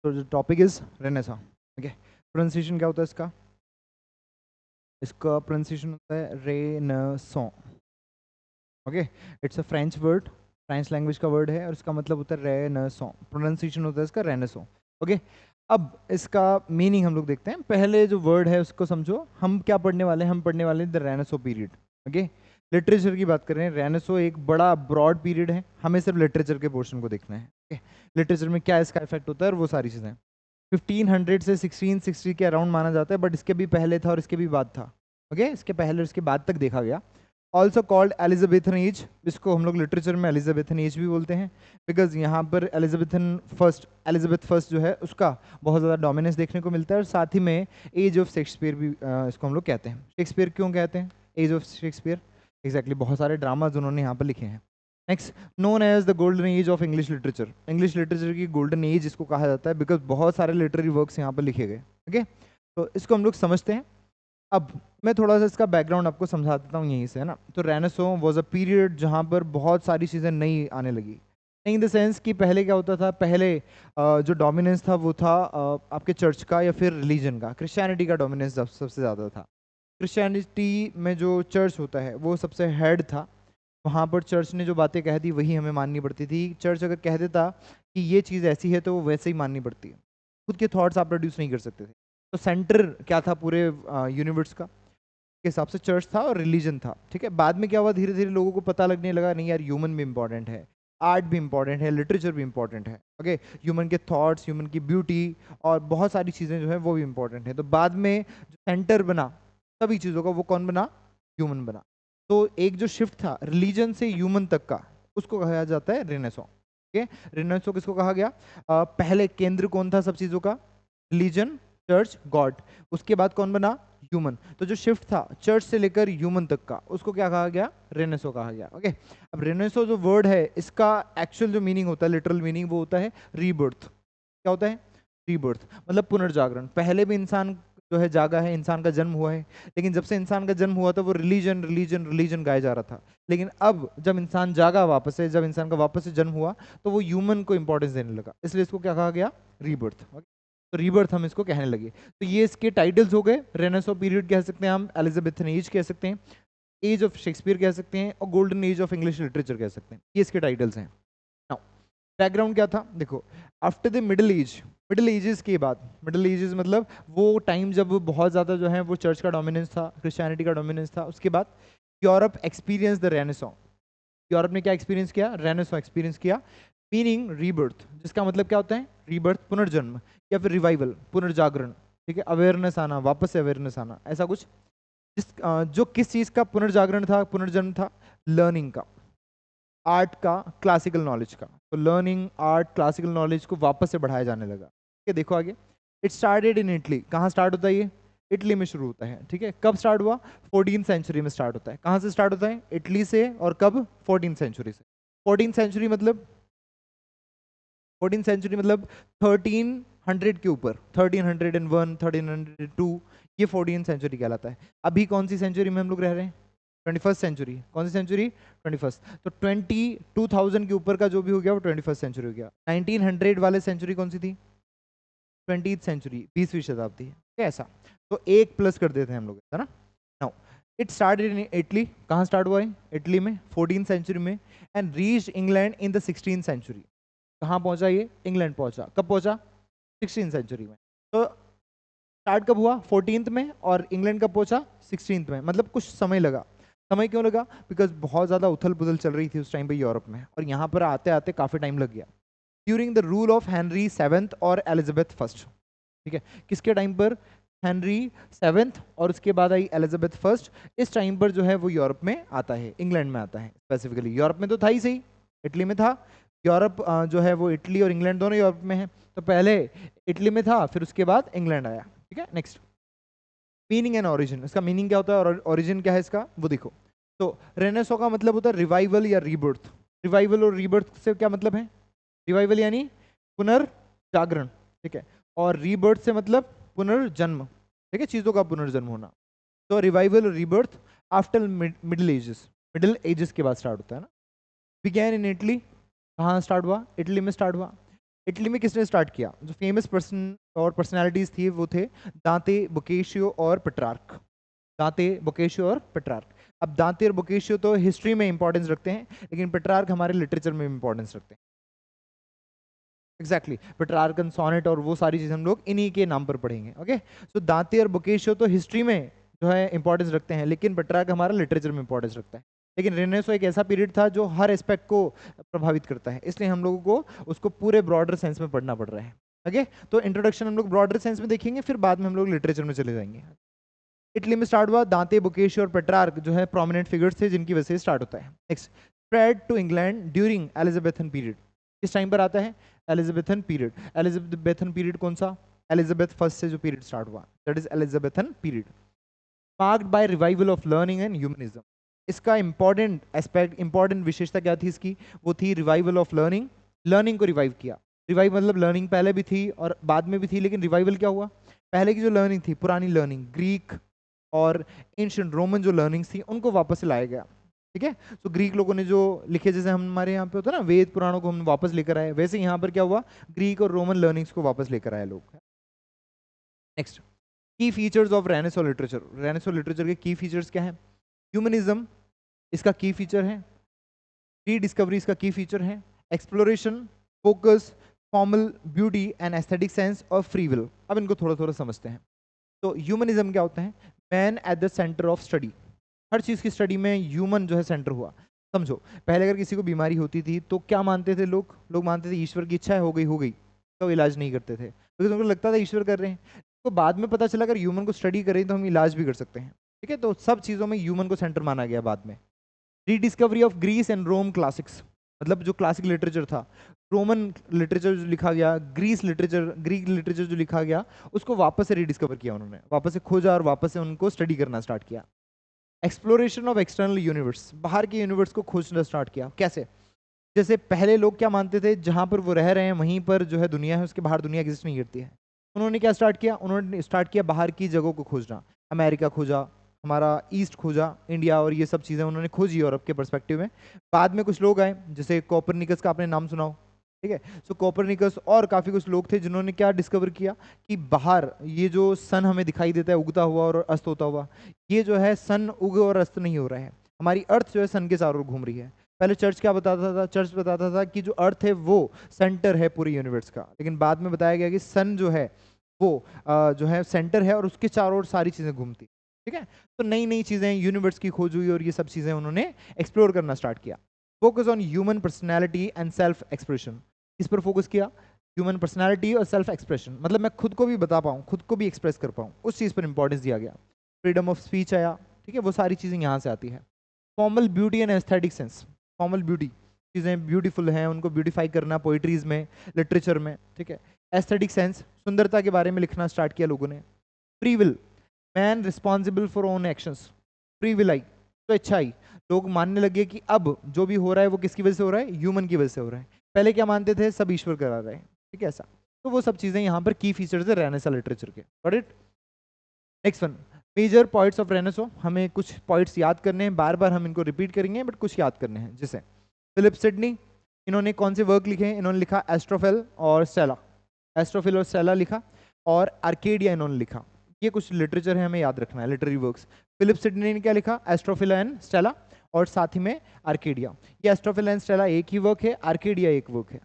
तो जो topic is Renaissance. Okay, pronunciation क्या होता है इसका? इसका प्रोनाउंसिएशन होता है Renaissance. Okay, it's a French word, French language का वर्ड है और इसका मतलब होता है रेनेसॉ। प्रोनाउंसिएशन होता है इसका रेनेसॉ। ओके, अब इसका मीनिंग हम लोग देखते हैं। पहले जो वर्ड है उसको समझो। हम क्या पढ़ने वाले हैं? हम पढ़ने वाले हैं the Renaissance period. Okay, literature की बात कर रहे हैं। रेनेसॉ एक बड़ा ब्रॉड पीरियड है, हमें सिर्फ लिटरेचर के पोर्शन को देखना है। ओके, लिटरेचर में क्या इसका इफेक्ट होता है और वो सारी चीज़ें 1500 से 1660 के अराउंड माना जाता है, बट इसके भी पहले था और इसके भी बाद था। ओके, इसके पहले और इसके बाद तक देखा गया। ऑल्सो कॉल्ड एलिजाबेथन एज, इसको हम लोग लिटरेचर में एलिजाबेथन एज भी बोलते हैं, बिकॉज यहाँ पर एलिजाबेथ फर्स्ट जो है उसका बहुत ज़्यादा डोमिनेंस देखने को मिलता है। और साथ ही में एज ऑफ शेक्सपियर भी इसको हम लोग कहते हैं। शेक्सपियर क्यों कहते हैं एज ऑफ शेक्सपियर? एग्जैक्टली, बहुत सारे ड्रामाज उन्होंने यहाँ पर लिखे हैं। Next, known as the golden age of English literature. English literature की गोल्डन एज इसको कहा जाता है, बिकॉज बहुत सारे लिटरेरी वर्क्स यहाँ पर लिखे गए। ओके, तो इसको हम लोग समझते हैं। अब मैं थोड़ा सा इसका बैकग्राउंड आपको समझा देता हूँ यहीं से, है ना। तो रेनेसो वाज अ पीरियड जहाँ पर बहुत सारी चीज़ें नई आने लगी। नई इन द सेंस कि पहले क्या होता था? पहले जो डोमिनेंस था वो था आपके चर्च का या फिर रिलीजन का। क्रिश्चियनिटी का डोमिनेंस सबसे ज़्यादा था। क्रिश्चियनिटी में जो चर्च होता है वो सबसे हेड था। वहाँ पर चर्च ने जो बातें कह दी वही हमें माननी पड़ती थी। चर्च अगर कह देता कि ये चीज़ ऐसी है तो वो वैसे ही माननी पड़ती है, खुद के थॉट्स आप प्रोड्यूस नहीं कर सकते थे। तो सेंटर क्या था पूरे यूनिवर्स का? के हिसाब से चर्च था और रिलीजन था। ठीक है, बाद में क्या हुआ? धीरे धीरे लोगों को पता लगने लगा नहीं यार, ह्यूमन भी इंपॉर्टेंट है, आर्ट भी इंपॉर्टेंट है, लिटरेचर भी इंपॉर्टेंट है। ओके, ह्यूमन के थॉट्स, ह्यूमन की ब्यूटी और बहुत सारी चीज़ें जो है वो भी इंपॉर्टेंट है। तो बाद में जो सेंटर बना सभी चीज़ों का वो कौन बना? ह्यूमन बना। तो एक जो शिफ्ट था रिलीजन से ह्यूमन तक का, उसको कहा जाता है रेनेसॉ। ओके, रेनेसॉ किसको कहा गया? पहले केंद्र कौन था सब चीज़ों का? Religion, church, God. उसके बाद कौन बना? ह्यूमन। तो जो शिफ्ट था चर्च से लेकर ह्यूमन तक का, उसको क्या कहा गया? रेनेसो कहा गया। ओके, अब रेनेसो जो वर्ड है इसका एक्चुअल जो मीनिंग होता है, लिटरल मीनिंग, वो होता है रीबर्थ। क्या होता है? रीबर्थ मतलब पुनर्जागरण। पहले भी इंसान जो है जागा है, इंसान का जन्म हुआ है, लेकिन जब से इंसान का जन्म हुआ था वो रिलीजन रिलीजन रिलीजन गाया जा रहा था। लेकिन अब जब इंसान जागा वापस से, जब इंसान का वापस से जन्म हुआ, तो वो ह्यूमन को इंपॉर्टेंस देने लगा, इसलिए इसको क्या कहा गया? रीबर्थ। तो रीबर्थ हम इसको कहने लगे। तो ये इसके टाइटल्स हो गए। रेनेसो पीरियड कह सकते हैं हम, एलिजाबेथन एज कह सकते हैं, एज ऑफ शेक्सपियर कह सकते हैं और golden age of English literature कह सकते हैं। ये इसके टाइटल्स हैं। नाउ बैकग्राउंड क्या था देखो। After the middle age, middle ages के बाद, मिडिल एजेस मतलब वो टाइम जब बहुत ज़्यादा जो है वो चर्च का डोमिनेंस था, क्रिश्चियनिटी का डोमिनेंस था। उसके बाद Europe experience the Renaissance. Europe ने क्या एक्सपीरियंस किया? रेनेसॉ एक्सपीरियंस किया। मीनिंग रीबर्थ, जिसका मतलब क्या होता है? रीबर्थ, पुनर्जन्म या फिर रिवाइवल, पुनर्जागरण। ठीक है, अवेयरनेस आना, वापस से अवेयरनेस आना, ऐसा कुछ। जो किस चीज़ का पुनर्जागरण था, पुनर्जन्म था? लर्निंग का, आर्ट का, क्लासिकल नॉलेज का। तो लर्निंग, आर्ट, क्लासिकल नॉलेज को वापस से बढ़ाया जाने लगा। ठीक है, देखो आगे। It started in Italy. कहाँ स्टार्ट होता है ये? इटली में शुरू होता है। ठीक है, कब स्टार्ट हुआ? 14th सेंचुरी में स्टार्ट होता है। कहाँ से स्टार्ट होता है? इटली से। और कब? 14th सेंचुरी से। 14th सेंचुरी मतलब 1300 के ऊपर, 1301, 1302, ये 14th सेंचुरी कहलाता है। अभी कौन सी सेंचुरी में हम लोग रह रहे हैं? 21st century. कौन सी सेंचुरी? 21st। तो 2000 के ऊपर का जो भी हो गया वो 21st सेंचुरी हो गया। 1900 वाले सेंचुरी कौन सी थी? 20th सेंचुरी, 20वीं शताब्दी। कैसा? तो एक प्लस कर देते हैं हम लोग, है ना। Now it started in Italy. कहाँ स्टार्ट हुआ है? इटली में, 14th सेंचुरी में। And reach England in the 16th century. कहाँ पहुंचा ये? इंग्लैंड पहुंचा। कब पहुंचा? 16th सेंचुरी में। तो स्टार्ट कब हुआ? 14th में, और इंग्लैंड कब पहुंचा? 16th में। मतलब कुछ समय लगा। समय क्यों लगा? बिकॉज बहुत ज़्यादा उथल पुथल चल रही थी उस टाइम पे यूरोप में, और यहाँ पर आते आते काफ़ी टाइम लग गया। During the rule of Henry seventh और एलिजाबेथ फर्स्ट। ठीक है, किसके टाइम पर? हेनरी सेवेंथ और उसके बाद आई एलिजाबेथ फर्स्ट। इस टाइम पर जो है वो यूरोप में आता है, इंग्लैंड में आता है स्पेसिफिकली। यूरोप में तो था ही सही, इटली में था। यूरोप जो है वो इटली और इंग्लैंड दोनों यूरोप में है। तो पहले इटली में था, फिर उसके बाद इंग्लैंड आया। ठीक है, नेक्स्ट, मीनिंग एंड ओरिजिन। इसका मीनिंग क्या होता है और ओरिजिन क्या है इसका, वो देखो। तो रेनेसो का मतलब होता है रिवाइवल या रीबर्थ। रिवाइवल और रीबर्थ से क्या मतलब है? रिवाइवल यानी पुनर्जागरण। ठीक है, और रीबर्थ से मतलब पुनर्जन्म। ठीक है, चीजों का पुनर्जन्म होना। तो रिवाइवल और rebirth after middle ages, middle ages के बाद स्टार्ट होता है ना। बिगैन इन इटली। कहाँ स्टार्ट हुआ? इटली में स्टार्ट हुआ। इटली में किसने स्टार्ट किया? जो फेमस पर्सन और पर्सनालिटीज थी वो थे दांते, बोकेशियो और पेट्रार्क। दांते, बोकेशियो और पेट्रार्क। अब दांते और बोकेशियो तो हिस्ट्री में इंपॉर्टेंस रखते हैं, लेकिन पेट्रार्क हमारे लिटरेचर में इंपॉर्टेंस रखते हैं। एग्जैक्टली, पेट्रार्कन सोनेट और वो सारी चीजें हम लोग इन्हीं के नाम पर पढ़ेंगे। ओके, सो दांते और बोकेशियो तो हिस्ट्री में जो है इंपॉर्टेंस रखते हैं, लेकिन पेट्रार्क हमारा लिटरेचर में इंपॉर्टेंस रखता है। लेकिन रेनेसो एक ऐसा पीरियड था जो हर एस्पेक्ट को प्रभावित करता है, इसलिए हम लोगों को उसको पूरे ब्रॉडर सेंस में पढ़ना पड़ रहा है। ओके, तो इंट्रोडक्शन हम लोग ब्रॉडर सेंस में देखेंगे, फिर बाद में हम लोग लिटरेचर में चले जाएंगे। इटली में स्टार्ट हुआ, दांते, बोकेशियो और पेट्रार्क जो है प्रोमिनेंट फिगर्स थे जिनकी वजह से स्टार्ट होता है। Next, spread to England during Elizabethan period. किस टाइम पर आता है? Elizabethan period. एलिजाबेथन पीरियड कौन सा? एलिजाबेथ फर्स्ट से जो पीरियड स्टार्ट हुआ, that is Elizabethan period. Marked by revival of learning and humanism. इसका इंपॉर्टेंट एस्पेक्ट, इंपॉर्टेंट विशेषता क्या थी इसकी? वो थी रिवाइवल ऑफ लर्निंग। लर्निंग को रिवाइव किया। रिवाइव मतलब लर्निंग पहले भी थी और बाद में भी थी, लेकिन रिवाइवल क्या हुआ? पहले की जो लर्निंग थी, पुरानी लर्निंग, ग्रीक और एंशियंट रोमन जो लर्निंग्स थी, उनको वापस से लाया गया। ठीक है, तो ग्रीक लोगों ने जो लिखे, जैसे हमारे यहाँ पे होता है ना वेद पुराणों को हम वापस लेकर आए, वैसे यहाँ पर क्या हुआ? ग्रीक और रोमन लर्निंग्स को वापस लेकर आए लोग। नेक्स्ट, की features of renaissance literature. Renaissance literature के की फीचर्स क्या है? ह्यूमनिज्म इसका की फीचर है, रीडिस्कवरी इसका की फीचर है, exploration, focus, formal beauty and aesthetic sense और फ्री विल। अब इनको थोड़ा थोड़ा समझते हैं। तो ह्यूमनिज्म क्या होता है? Man at the centre of study. हर चीज़ की स्टडी में ह्यूमन जो है सेंटर हुआ। समझो, पहले अगर किसी को बीमारी होती थी तो क्या मानते थे लोग? लोग मानते थे ईश्वर की इच्छा है, हो गई, तो इलाज नहीं करते थे, क्योंकि उनको लगता था ईश्वर कर रहे हैं। तो बाद में पता चला अगर ह्यूमन को स्टडी करें तो हम इलाज भी कर सकते हैं। ठीक है, तो सब चीज़ों में ह्यूमन को सेंटर माना गया बाद में। Rediscovery of Greece and Rome classics, मतलब जो क्लासिक लिटरेचर था, रोमन लिटरेचर जो लिखा गया, ग्रीक लिटरेचर जो लिखा गया, उसको वापस से रीडिस्कवर किया उन्होंने, वापस से खोजा और वापस से उनको स्टडी करना स्टार्ट किया। एक्सप्लोरेशन ऑफ एक्सटर्नल यूनिवर्स, बाहर के यूनिवर्स को खोजना स्टार्ट किया। कैसे? जैसे पहले लोग क्या मानते थे, जहाँ पर वो रह रहे हैं वहीं पर जो है दुनिया है, उसके बाहर दुनिया एग्जिस्ट नहीं करती है। उन्होंने क्या स्टार्ट किया? उन्होंने स्टार्ट किया बाहर की जगहों को खोजना। अमेरिका खोजा, हमारा ईस्ट खोजा, इंडिया और ये सब चीज़ें उन्होंने खोजी यूरोप के पर्सपेक्टिव में। बाद में कुछ लोग आए, जैसे कोपरनिकस का आपने नाम सुनाओ। ठीक है, सो कोपरनिकस और काफ़ी कुछ लोग थे जिन्होंने क्या डिस्कवर किया कि बाहर ये जो सन हमें दिखाई देता है उगता हुआ और अस्त होता हुआ, ये जो है सन उग और अस्त नहीं हो रहा है, हमारी अर्थ जो है सन के चारों ओर घूम रही है। पहले चर्च क्या बताता था? चर्च बताता था कि जो अर्थ है वो सेंटर है पूरे यूनिवर्स का, लेकिन बाद में बताया गया कि सन जो है वो जो है सेंटर है और उसके चारों ओर सारी चीज़ें घूमती। ठीक है, तो नई नई चीज़ें यूनिवर्स की खोज हुई और ये सब चीज़ें उन्होंने एक्सप्लोर करना स्टार्ट किया। Focus on human personality and self expression. इस पर फोकस किया, ह्यूमन पर्सनैलिटी और सेल्फ एक्सप्रेशन, मतलब मैं खुद को भी बता पाऊँ, खुद को भी एक्सप्रेस कर पाऊँ, उस चीज़ पर इंपॉर्टेंस दिया गया। फ्रीडम ऑफ स्पीच आया। ठीक है, वो सारी चीज़ें यहाँ से आती है। Formal beauty and aesthetic sense, formal beauty, चीज़ें ब्यूटीफुल हैं उनको ब्यूटीफाई करना पोइट्रीज में, लिटरेचर में। ठीक है, एस्थेटिक सेंस, सुंदरता के बारे में लिखना स्टार्ट किया लोगों ने। Free will, man responsible for own actions. Free will I तो अच्छा आई, लोग मानने लगे कि अब जो भी हो रहा है वो किसकी वजह से हो रहा है? ह्यूमन की वजह से हो रहा है। पहले क्या मानते थे? सब ईश्वर करा रहे हैं। ठीक है, ऐसा। तो वो सब चीज़ें यहाँ पर की फीचर्स है रेनेसा लिटरेचर के। Got it? Next one, major points of Renaissance. हमें कुछ पॉइंट्स याद करने हैं, बार बार हम इनको रिपीट करेंगे बट कुछ याद करने हैं। जैसे फिलिप सिडनी, इन्होंने कौन से वर्क लिखे हैं? इन्होंने लिखा एस्ट्रोफिल और स्टेला, एस्ट्रोफिल और स्टेला लिखा, और आर्केडिया इन्होंने लिखा। ये कुछ लिटरेचर है, हमें याद रखना है, लिटरेरी वर्क्स। फिलिप सिडनी ने क्या लिखा? एस्ट्रोफिल एंड स्टेला, और साथ ही में आर्केडिया। ये एस्ट्रोफिल एंड स्टेला एक ही वर्क है, आर्केडिया एक वर्क है।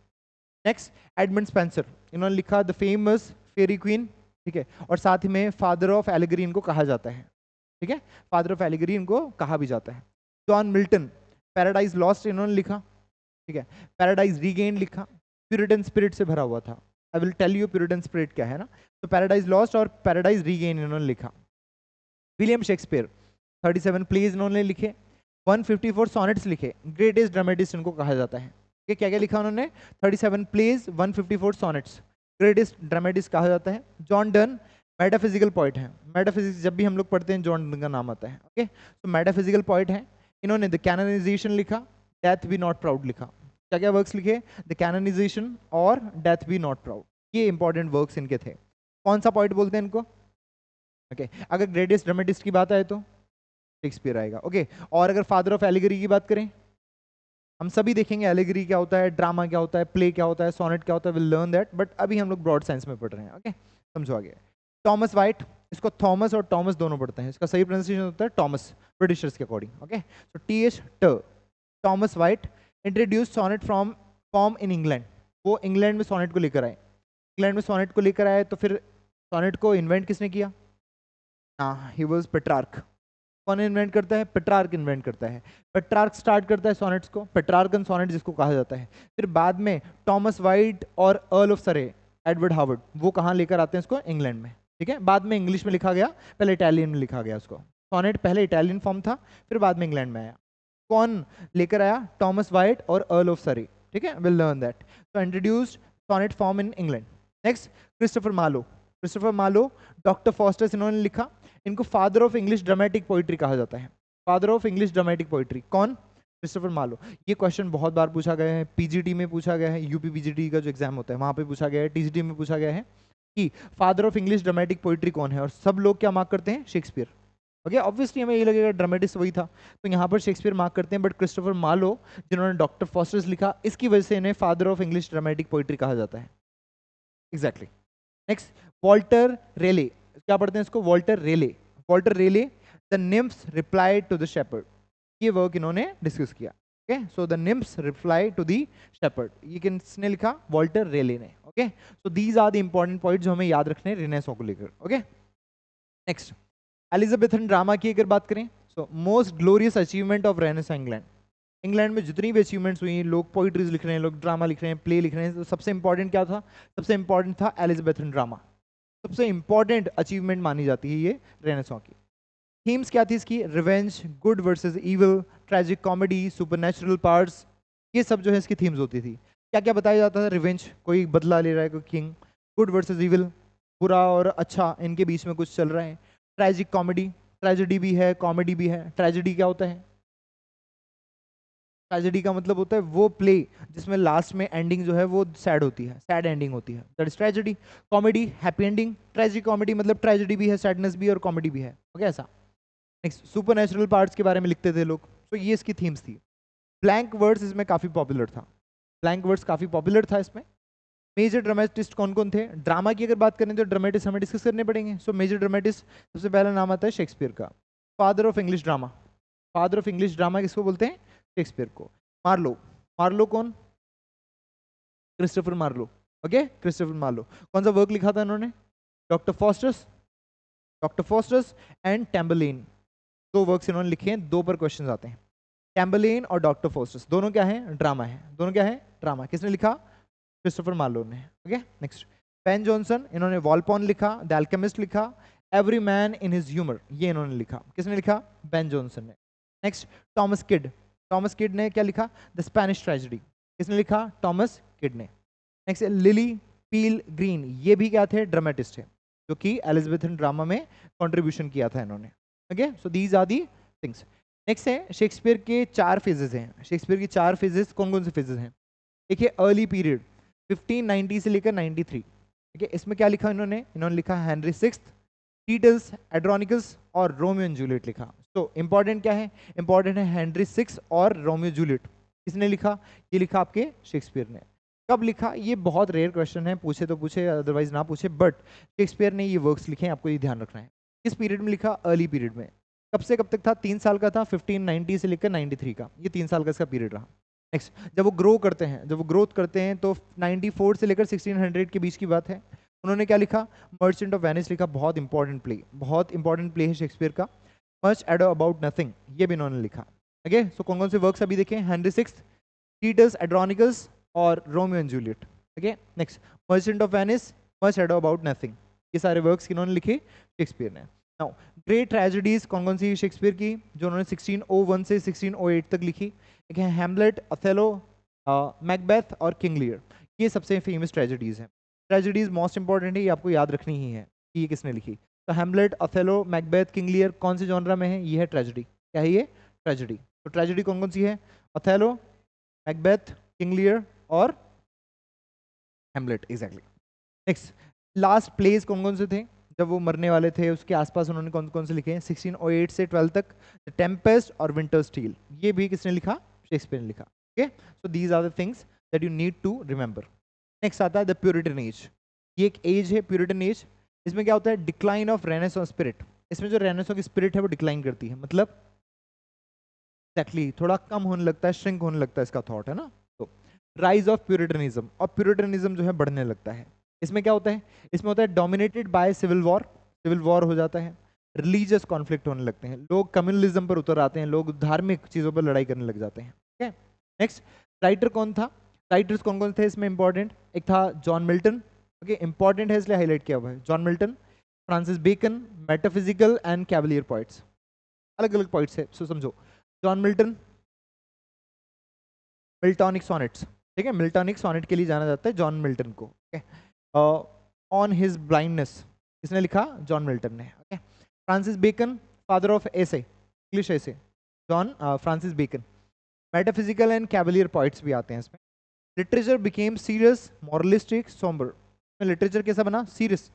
नेक्स्ट, एडमंड स्पेंसर, इन्होंने लिखा द फेमस फेरी क्वीन। ठीक है, और साथ ही में फादर ऑफ एलिगरी इनको कहा जाता है। ठीक है, फादर ऑफ एलिगरी इनको कहा भी जाता है। जॉन मिल्टन, पैराडाइज लॉस्ट इन्होंने लिखा। ठीक है, पैराडाइज रीगेन लिखा, प्यूरिटन स्पिरिट से भरा हुआ था। I will tell you Puritan spirit क्या है ना। तो पैराडाइज लॉस्ट और पैराडाइज रीगेन इन्होंने लिखा। विलियम शेक्सपियर, 37 प्लेज इन्होंने लिखे, 154 सॉनेट्स लिखे, ग्रेटेस्ट ड्रामेटिस्ट इनको कहा जाता है। ये क्या क्या लिखा उन्होंने? 37 प्लेज, 154 सॉनेट्स, ग्रेटेस्ट ड्रामेटिस्ट कहा जाता है। जॉन डन, मेटाफिजिकल पॉइंट है। मेटाफिजिक्स जब भी हम लोग पढ़ते हैं जॉन डन का नाम आता है। ओके, तो मेटाफिजिकल पॉइंट है। इन्होंने द कैनोनाइजेशन लिखा, डेथ बी नॉट प्राउड लिखा। क्या क्या वर्क्स लिखे? द कैनोनाइजेशन और डेथ बी नॉट प्राउड, ये इंपॉर्टेंट वर्क्स इनके थे। कौन सा पॉइंट बोलते हैं इनको? ओके, अगर ग्रेटेस्ट ड्रामेटिस्ट की बात आए तो शेक्सपियर आएगा। ओके, और अगर फादर ऑफ एलिगरी की बात करें हम सभी देखेंगे एलिगरी क्या होता है, ड्रामा क्या होता है, प्ले क्या होता है, सोनेट क्या होता है, विल लर्न दैट, बट अभी हम लोग ब्रॉड साइंस में पढ़ रहे हैं। ओके, समझो आगे। टॉमस वाइट, इसको थॉमस और टॉमस दोनों पढ़ते हैं, इसका सही प्रोनाउंसिएशन होता है टॉमस, ब्रिटिशर्स के अकॉर्डिंग। ओके, सो TH ट, Thomas Wyatt introduce sonnet from form in England. वो इंग्लैंड में सोनेट को लेकर आए, इंग्लैंड में सोनेट को लेकर आए, तो फिर सोनेट को इन्वेंट किसने किया? हाँ, ही वाज पेट्रार्क। कौन इन्वेंट करता है? पेट्रार्क इन्वेंट करता है। पेट्रार्क स्टार्ट करता है सोनेट्स को, पेट्रार्कन सोनेट जिसको कहा जाता है। फिर बाद में टॉमस वाइट और अर्ल ऑफ सरे, एडवर्ड हार्वर्ड, वो कहाँ लेकर आते हैं इसको? इंग्लैंड में। ठीक है, बाद में इंग्लिश में लिखा गया, पहले इटालियन में लिखा गया उसको। सोनेट पहले इटालियन फॉर्म था, फिर बाद में इंग्लैंड में आया। कौन लेकर आया? टॉमस वाइट और अर्ल ऑफ सरे। ठीक है, विल लर्न दैट। तो introduced sonnet form in England. Next, Christopher Marlowe. Christopher Marlowe, Doctor Faustus इन्होंने लिखा। इनको father of English dramatic poetry कहा जाता है। Father of English dramatic poetry कौन? Christopher Marlowe. ये क्वेश्चन बहुत बार पूछा गया है, पीजीटी में पूछा गया है, यूपी पीजीटी का जो एग्जाम होता है वहां पे पूछा गया है, टीजीटी में पूछा गया है कि father of English dramatic poetry कौन है, और सब लोग क्या मार्क करते हैं? शेक्सपियर। ओके, ऑब्वियसली हमें ये लगेगा ड्रामेटिस्ट वही था, तो यहाँ पर शेक्सपियर मार्क करते हैं, बट क्रिस्टोफर मार्लो जिन्होंने डॉक्टर फॉस्टर्स लिखा, इसकी वजह से इन्हें father of English dramatic poetry कहा जाता है। एग्जैक्टली। Next, Walter Raleigh. क्या पढ़ते हैं इसको? Walter Raleigh. Walter Raleigh, the nymph's reply to the shepherd, ये वर्क इन्होंने डिस्कस किया। Okay, so the nymph's reply to the shepherd, ये किसने लिखा? वॉल्टर रेले ने। Okay, so these are the important point जो हमें याद रखने हैं रेनेसां को लेकर। ओके, नेक्स्ट, एलिजाबेथन ड्रामा की अगर बात करें, so most glorious achievement of renaissance England. England में जितनी भी अचीवमेंट्स हुई, लोग पोइट्रीज लिख रहे हैं, लोग ड्रामा लिख रहे हैं, प्ले लिख रहे हैं, तो सबसे इंपॉर्टेंट क्या था? सबसे इंपॉर्टेंट था एलिजाबेथन ड्रामा। सबसे इंपॉर्टेंट अचीवमेंट मानी जाती है ये रेनेसां की। थीम्स क्या थी इसकी? Revenge, good versus evil, tragic comedy, supernatural parts, ये सब जो है इसकी थीम्स होती थी। क्या क्या बताया जाता था? रिवेंज, कोई बदला ले रहा है, कोई किंग। गुड वर्सेस इविल, बुरा और अच्छा इनके बीच में कुछ चल रहा है। ट्रेजिक कॉमेडी, ट्रेजेडी भी है, कॉमेडी भी है। ट्रेजेडी क्या होता है? ट्रेजेडी का मतलब होता है वो प्ले जिसमें लास्ट में एंडिंग जो है वो सैड होती है, सैड एंडिंग होती है, that is tragedy. Comedy, happy ending. Tragic comedy मतलब ट्रेजेडी भी है, सैडनेस भी है और कॉमेडी भी है। ओके, ऐसा। नेक्स्ट, सुपर नेचुरल पार्ट्स के बारे में लिखते थे लोग, तो ये इसकी थीम्स थी। ब्लैंक वर्ड्स इसमें काफी पॉपुलर था, ब्लैंक वर्ड्स काफी पॉपुलर था इसमें। मेजर ड्रामेटिस्ट कौन कौन थे? ड्रामा की अगर बात करें तो ड्रामेटिस्ट हमें डिस्कस करने पड़ेंगे। सो मेजर ड्रामेटिस्ट, सबसे पहला नाम आता है शेक्सपियर का, father of English drama. Father of English drama किसको बोलते हैं? शेक्सपियर को। मार्लो, मार्लो कौन? Christopher Marlowe. Okay, Christopher Marlowe. कौन सा वर्क लिखा था इन्होंने? Doctor Faustus, Doctor Faustus and Tamburlaine, दो वर्क्स इन्होंने लिखे हैं, दो पर क्वेश्चन आते हैं। टैम्बरलेन और डॉक्टर फॉस्टर्स दोनों क्या है? ड्रामा है। दोनों क्या है? ड्रामा। किसने लिखा? क्रिस्टोफर मार्लो ने। ओके, नेक्स्ट, पेन जॉनसन, इन्होंने वॉलपॉन लिखा, द अल्केमिस्ट लिखा, every man in his humour, ये इन्होंने लिखा। किसने लिखा? बेन जॉनसन ने। Next, Thomas kid, Thomas kid ने क्या लिखा? द स्पेनिश ट्रेजेडी, किसने लिखा? टॉमस किड ने। नेक्स्ट, लिली पील ग्रीन, ये भी क्या थे? ड्रामेटिस्ट है, जो कि एलिजाबेथन ड्रामा में कंट्रीब्यूशन किया था इन्होंने। Okay, so these are the things. Next है शेक्सपियर के 4 फेजेस हैं। शेक्सपियर की 4 फेजेस कौन कौन से फेजेस हैं? देखिए, अर्ली पीरियड 1590 से लेकर 93। ठीक है, इसमें क्या लिखा इन्होंने? इन्होंने लिखा हेनरी सिक्स्थ, टीटल्स, एड्रोनिकस और रोमियो एंड जूलियट लिखा। तो इंपॉर्टेंट क्या है? इंपॉर्टेंट है हेनरी सिक्स और रोमियो जूलियट। किसने लिखा? ये लिखा आपके शेक्सपियर ने। कब लिखा? ये बहुत रेयर क्वेश्चन है, पूछे तो पूछे, अदरवाइज ना पूछे, बट शेक्सपियर ने ये वर्क्स लिखे हैं, आपको ये ध्यान रखना है। किस पीरियड में लिखा? अर्ली पीरियड में। कब से कब तक था? 3 साल का था, 1590 से लेकर 93 का, ये 3 साल का इसका पीरियड रहा। नेक्स्ट, जब वो ग्रो करते हैं, जब वो ग्रोथ करते हैं तो 94 से लेकर 1600 के बीच की बात है। उन्होंने क्या लिखा? मर्चेंट ऑफ वेनिस लिखा, बहुत इंपॉर्टेंट प्ले, बहुत इंपॉर्टेंट प्ले है शेक्सपियर का। मच एडो अबाउट नथिंग, ये भी इन्होंने लिखा। ओके, सो कौन कौन से वर्क्स अभी देखें? हेनरी सिक्स्थ, टीटस, एड्रोनिकस और Romeo and Juliet. Okay, next, merchant of Venice, much ado about nothing, ये सारे वर्क्स किन्होंने लिखे? शेक्सपियर ने। नाउ, ग्रेट ट्रेजेडीज कौन कौन सी शेक्सपियर की, जो उन्होंने 1601 से 1608 तक लिखी? एक है हैमलेट, अथेलो, मैकबेथ और किंग लियर, ये सबसे फेमस ट्रेजेडीज हैं। ट्रेजेडीज मोस्ट इंपॉर्टेंट है, ये आपको याद रखनी ही है कि ये किसने लिखी। तो हैमलेट, अथेलो, मैकबेथ, किंग लियर कौन से जॉनरा में है? ये है ट्रेजेडी। क्या है ये? ट्रेजेडी। तो ट्रेजेडी कौन कौन सी है? अथेलो, मैकबेथ, किंग लियर और Hamlet. Exactly. Next, last place कौन कौन से थे जब वो मरने वाले थे, उसके आसपास उन्होंने कौन कौन से लिखे हैं? 1608 से 12 तक, द टेम्पेस्ट और विंटर्स टील, ये भी किसने लिखा? शेक्सपियर ने लिखा। Okay, so these are the things that you need to remember. Next आता है द प्यूरिटन एज. ये एक एज है प्यूरिटन एज. इसमें क्या होता है, डिक्लाइन ऑफ रेनेसॉन्स स्पिरिट. इसमें जो रेनेसॉन्स की स्पिरिट है वो डिक्लाइन करती है, मतलब एक्जैक्टली थोड़ा कम होने लगता है, श्रिंक होने लगता है इसका थॉट, है ना. तो राइज ऑफ प्यूरिटनिज्म, और प्यूरिटनिज्म जो है बढ़ने लगता है. इसमें क्या होता है, इसमें होता है dominated by civil war. Civil war हो जाता है, रिलीजियस कॉन्फ्लिक्ट होने लगते हैं, लोग कम्युनलिज्म पर उतर आते हैं, लोग धार्मिक चीज़ों पर लड़ाई करने लग जाते हैं. ठीक है. नेक्स्ट, राइटर कौन था, राइटर्स कौन कौन थे इसमें इंपॉर्टेंट. एक था जॉन मिल्टन. ओके, इंपॉर्टेंट है इसलिए हाईलाइट किया हुआ है. John Milton, Francis Bacon, metaphysical and cavalier poets. अलग अलग पॉइंट्स है, सो समझो. John Milton, Miltonic sonnets. ठीक है, मिल्टॉनिक सॉनेट के लिए जाना जाता है जॉन मिल्टन को. ऑन हिज ब्लाइंडनेस इसने लिखा जॉन मिल्टन ने. Okay. Francis Bacon, father of essay, English essay, John Francis Bacon. Metaphysical and cavalier poets भी आते हैं इसमें. Literature became serious, moralistic, sombre. Literature कैसा बना, सीरियस,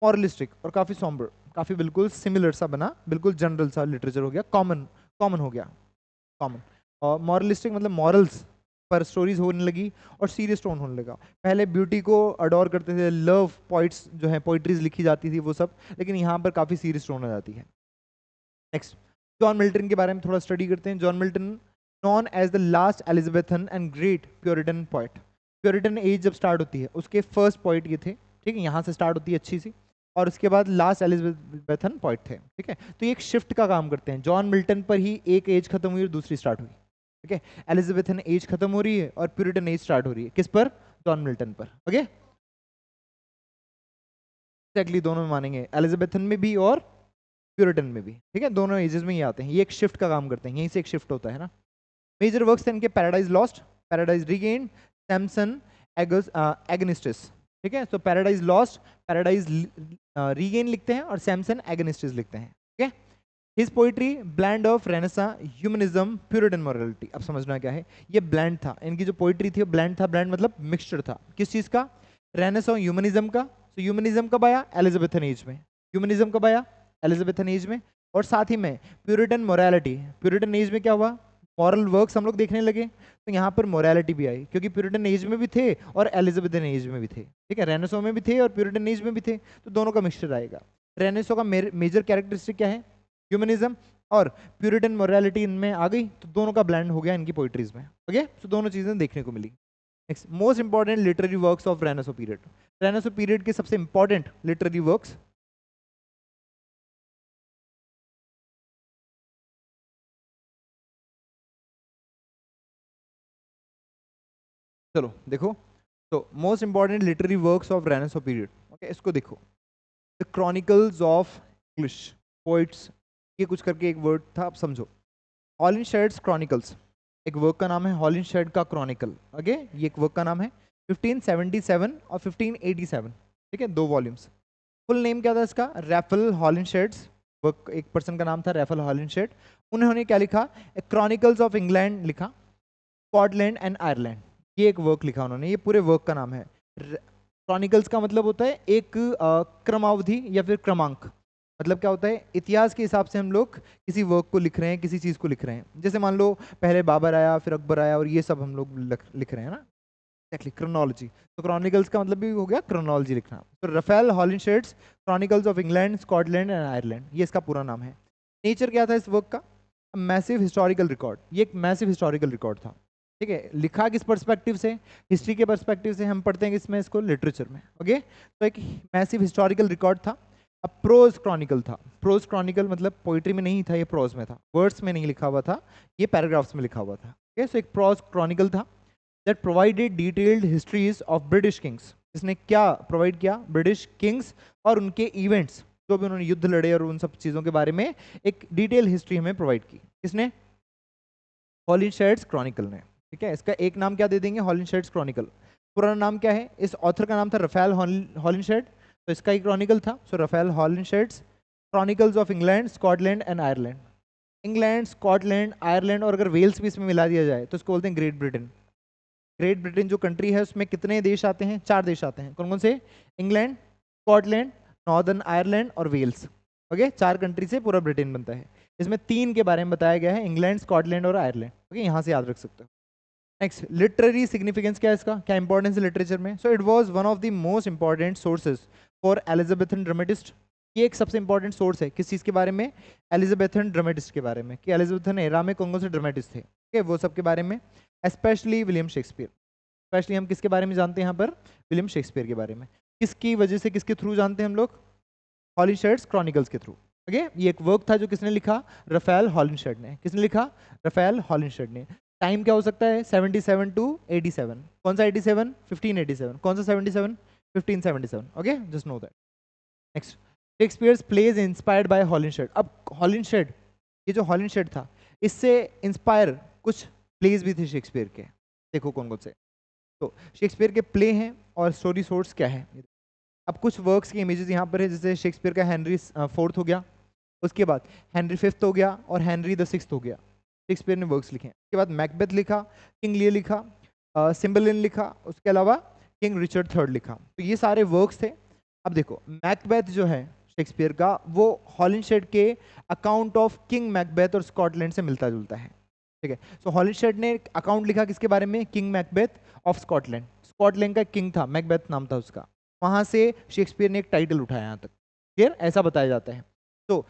मॉरलिस्टिक और काफ़ी सोम्बर, काफ़ी बिल्कुल सिमिलर सा बना, बिल्कुल जनरल सा लिटरेचर हो गया, कॉमन कॉमन हो गया, कॉमन. और मॉरलिस्टिक मतलब मॉरल्स पर स्टोरीज होने लगी, और सीरियस टोन होने लगा. पहले ब्यूटी को अडोर करते थे, लव पॉइंट्स जो है पोइट्रीज लिखी जाती थी वो सब, लेकिन यहाँ पर काफ़ी सीरियस टोन आ जाती है. नेक्स्ट, जॉन मिल्टन के बारे में थोड़ा स्टडी करते हैं. John Milton known as the last Elizabethan and great Puritan poet. Puritan age जब स्टार्ट होती है उसके फर्स्ट पोइट ये थे. ठीक है, यहाँ से स्टार्ट होती है अच्छी सी, और उसके बाद लास्ट एलिजाबेथन पोइट थे. ठीक है, तो ये एक शिफ्ट का काम करते हैं. जॉन मिल्टन पर ही एक एज खत्म हुई और दूसरी स्टार्ट हुई. ठीक है, एलिजाबेथन एज खत्म हो रही है और प्यूरिटन एज स्टार्ट हो रही है. किस पर, जॉन मिल्टन पर. ओके, एक्जैक्टली दोनों में मानेंगे, एलिजाबेथन में भी और प्यूरिटन में भी. ठीक है, दोनों एजेस में ही आते हैं. ये एक शिफ्ट का काम करते हैं, यहीं से एक शिफ्ट होता है ना. मेजर वर्क्स थे इनके, Paradise Lost, Paradise Regained, Samson, Agonistes. ठीक है, तो पैराडाइज लॉस्ट, पैराडाइज रीगेन लिखते हैं और सैमसन एगनिस्टिस लिखते हैं. ठीक है. His poetry bland of Renaissance, humanism, Puritan morality. अब समझना क्या है, ये ब्लैंड था, इनकी जो पोइट्री थी वो ब्लैंड था. ब्लैंड मतलब मिक्सचर था, किस चीज़ का, रेनेसा ह्यूमनिज्म का. तो ह्यूमनिज्म कब आया, एलिजाबेथन एज में. ह्यूमनिज्म कब आया, एलिजाबेथन एज में. और साथ ही में प्यूरिटन मोरालिटी, प्यूरिटन एज में क्या हुआ, मॉरल वर्क्स हम लोग देखने लगे. तो यहाँ पर मोरालिटी भी आई, क्योंकि प्यूरिटन एज में भी थे और एलिजाबेथन एज में भी थे. ठीक है, रेनेसो में भी थे और प्यूरिटन एज में भी थे, तो दोनों का मिक्सचर आएगा. रेनेसो का मेजर कैरेक्टरिस्टिक क्या है, ह्यूमनिज्म, और प्यूरिटन मोरालिटी इनमें आ गई, तो दोनों का ब्लेंड हो गया इनकी पोइट्रीज में. ओके, तो दोनों चीजें देखने को मिली. Next, most important literary works of Renaissance period. Renaissance period के सबसे इंपॉर्टेंट लिटरेरी वर्क्स. चलो देखो, तो most important literary works of Renaissance period. Okay, इसको देखो. The chronicles of English poets, ये कुछ करके एक वर्ड था, आप समझो. हॉलिनशेड्स क्रॉनिकल्स, एक वर्क का नाम है हॉलिनशेड का क्रॉनिकल. ओके, ये एक वर्क का नाम है, 1577 और 1587. ठीक है, 2 वॉल्यूम्स. फुल नेम क्या था इसका, रैफल हॉलिनशेड्स. वर्क, एक पर्सन का नाम था रैफल हॉलिनशेड. उन्होंने क्या लिखा, क्रॉनिकल्स ऑफ इंग्लैंड लिखा, स्कॉटलैंड एंड आयरलैंड. ये एक वर्क लिखा उन्होंने, ये पूरे वर्क का नाम है. क्रॉनिकल्स का मतलब होता है एक क्रमावधि या फिर क्रमांक. मतलब क्या होता है, इतिहास के हिसाब से हम लोग किसी वर्क को लिख रहे हैं, किसी चीज़ को लिख रहे हैं. जैसे मान लो पहले बाबर आया, फिर अकबर आया, और ये सब हम लोग लिख रहे हैं ना. Actually chronology. तो क्रॉनिकल्स का मतलब भी हो गया क्रोनोलॉजी लिखना. तो Raphael Holinshed's Chronicles of England, Scotland and Ireland, ये इसका पूरा नाम है. नेचर क्या था इस वर्क का, मैसिव हिस्टोरिकल रिकॉर्ड. ये एक मैसिव हिस्टोरिकल रिकॉर्ड था. ठीक है, लिखा किस पर्सपेक्टिव से, हिस्ट्री के पर्सपेक्टिव से. हम पढ़ते हैं किसमें इसको, लिटरेचर में. ओके, तो एक मैसिव हिस्टोरिकल रिकॉर्ड था. अब प्रोज क्रॉनिकल था. प्रोज क्रॉनिकल मतलब पोइट्री में नहीं था, ये प्रोज में था, वर्ड्स में नहीं लिखा हुआ था, ये पैराग्राफ्स में लिखा हुआ था. ओके, सो एक प्रोज क्रॉनिकल था that provided detailed histories of British Kings. इसने क्या प्रोवाइड किया, ब्रिटिश किंग्स और उनके इवेंट्स, जो भी उन्होंने युद्ध लड़े और उन सब चीज़ों के बारे में एक डिटेल हिस्ट्री हमें प्रोवाइड की. किसने, हॉलिनशेड्स क्रॉनिकल ने. ठीक है, इसका एक नाम क्या दे देंगे, हॉलिनशेड्स क्रॉनिकल. पूरा नाम क्या है, इस ऑथर का नाम था रफेल हॉलिनशेड, तो इसका ही क्रॉनिकल था. So Raphael Holinshed's Chronicles of England, Scotland and Ireland. England, Scotland, Ireland, और अगर वेल्स भी इसमें मिला दिया जाए तो इसको बोलते हैं ग्रेट ब्रिटेन. ग्रेट ब्रिटेन जो कंट्री है उसमें कितने देश आते हैं, 4 देश आते हैं. कौन कौन से, इंग्लैंड, स्कॉटलैंड, नॉर्दर्न आयरलैंड और वेल्स. ओके, 4 कंट्री से पूरा ब्रिटेन बनता है. इसमें 3 के बारे में बताया गया है, इंग्लैंड, स्कॉटलैंड और आयरलैंड. ओके, यहाँ से याद रख सकते हो. नेक्स्ट, लिटरेरी सिग्निफिकेंस क्या है इसका, क्या इंपॉर्टेंस है लिटरेचर में? So it was one of the most important sources for Elizabethan dramatist. ये एक सबसे इंपॉर्टेंट सोर्स है किस चीज़ के बारे में? एलिजाबेथन ड्रामेटिस्ट के बारे में, कि एलिजाबेथन एरा में कौन कौन से ड्रामेटिस्ट थे, ठीक है, वो सब के बारे में। स्पेशली विलियम शेक्सपियर, स्पेशली हम किसके बारे में जानते हैं यहाँ पर? विलियम शेक्सपियर के बारे में। किसकी वजह से, किसके थ्रू जानते हैं हम लोग? हॉलिनशेड्स क्रॉनिकल्स के थ्रू। ओके, ये एक वर्क था जो किसने लिखा? रफेल हॉलिनशेड ने। किसने लिखा? रफेल हॉलिनशेड ने। टाइम क्या हो सकता है? 77 टू 87। कौन सा 87? 1587। कौन सा 77? 1577। Okay, just know that. Next, Shakespeare's plays inspired by Holinshed. अब हॉलिनशेड, ये जो हॉलिनशेड था, इससे इंस्पायर कुछ प्लेज भी थे शेक्सपियर के। देखो कौन कौन से। तो शेक्सपियर के प्ले हैं और स्टोरी सोर्स क्या है। अब कुछ वर्क्स की इमेजेस यहाँ पर है, जैसे शेक्सपियर का हेनरी फोर्थ हो गया, उसके बाद हेनरी फिफ्थ हो गया और हेनरी द सिक्स्थ हो गया। शेक्सपियर ने वर्क्स लिखे हैं। उसके बाद मैकबेथ लिखा, किंग लियर लिखा, सिम्बलिन लिखा, उसके अलावा किंग रिचर्ड थर्ड लिखा। तो ये सारे वर्क्स थे। अब देखो, मैकबेथ जो है शेक्सपियर का, वो हॉलिनशेड के अकाउंट ऑफ किंग मैकबेथ और स्कॉटलैंड से मिलता जुलता है, ठीक है। सो हॉलिनशेड ने अकाउंट लिखा किसके बारे में? King Macbeth of Scotland. Scotland का किंग था, मैकबेथ नाम था उसका, वहां से शेक्सपियर ने एक टाइटल उठाया यहाँ तक। क्लियर? ऐसा बताया जाता है। तो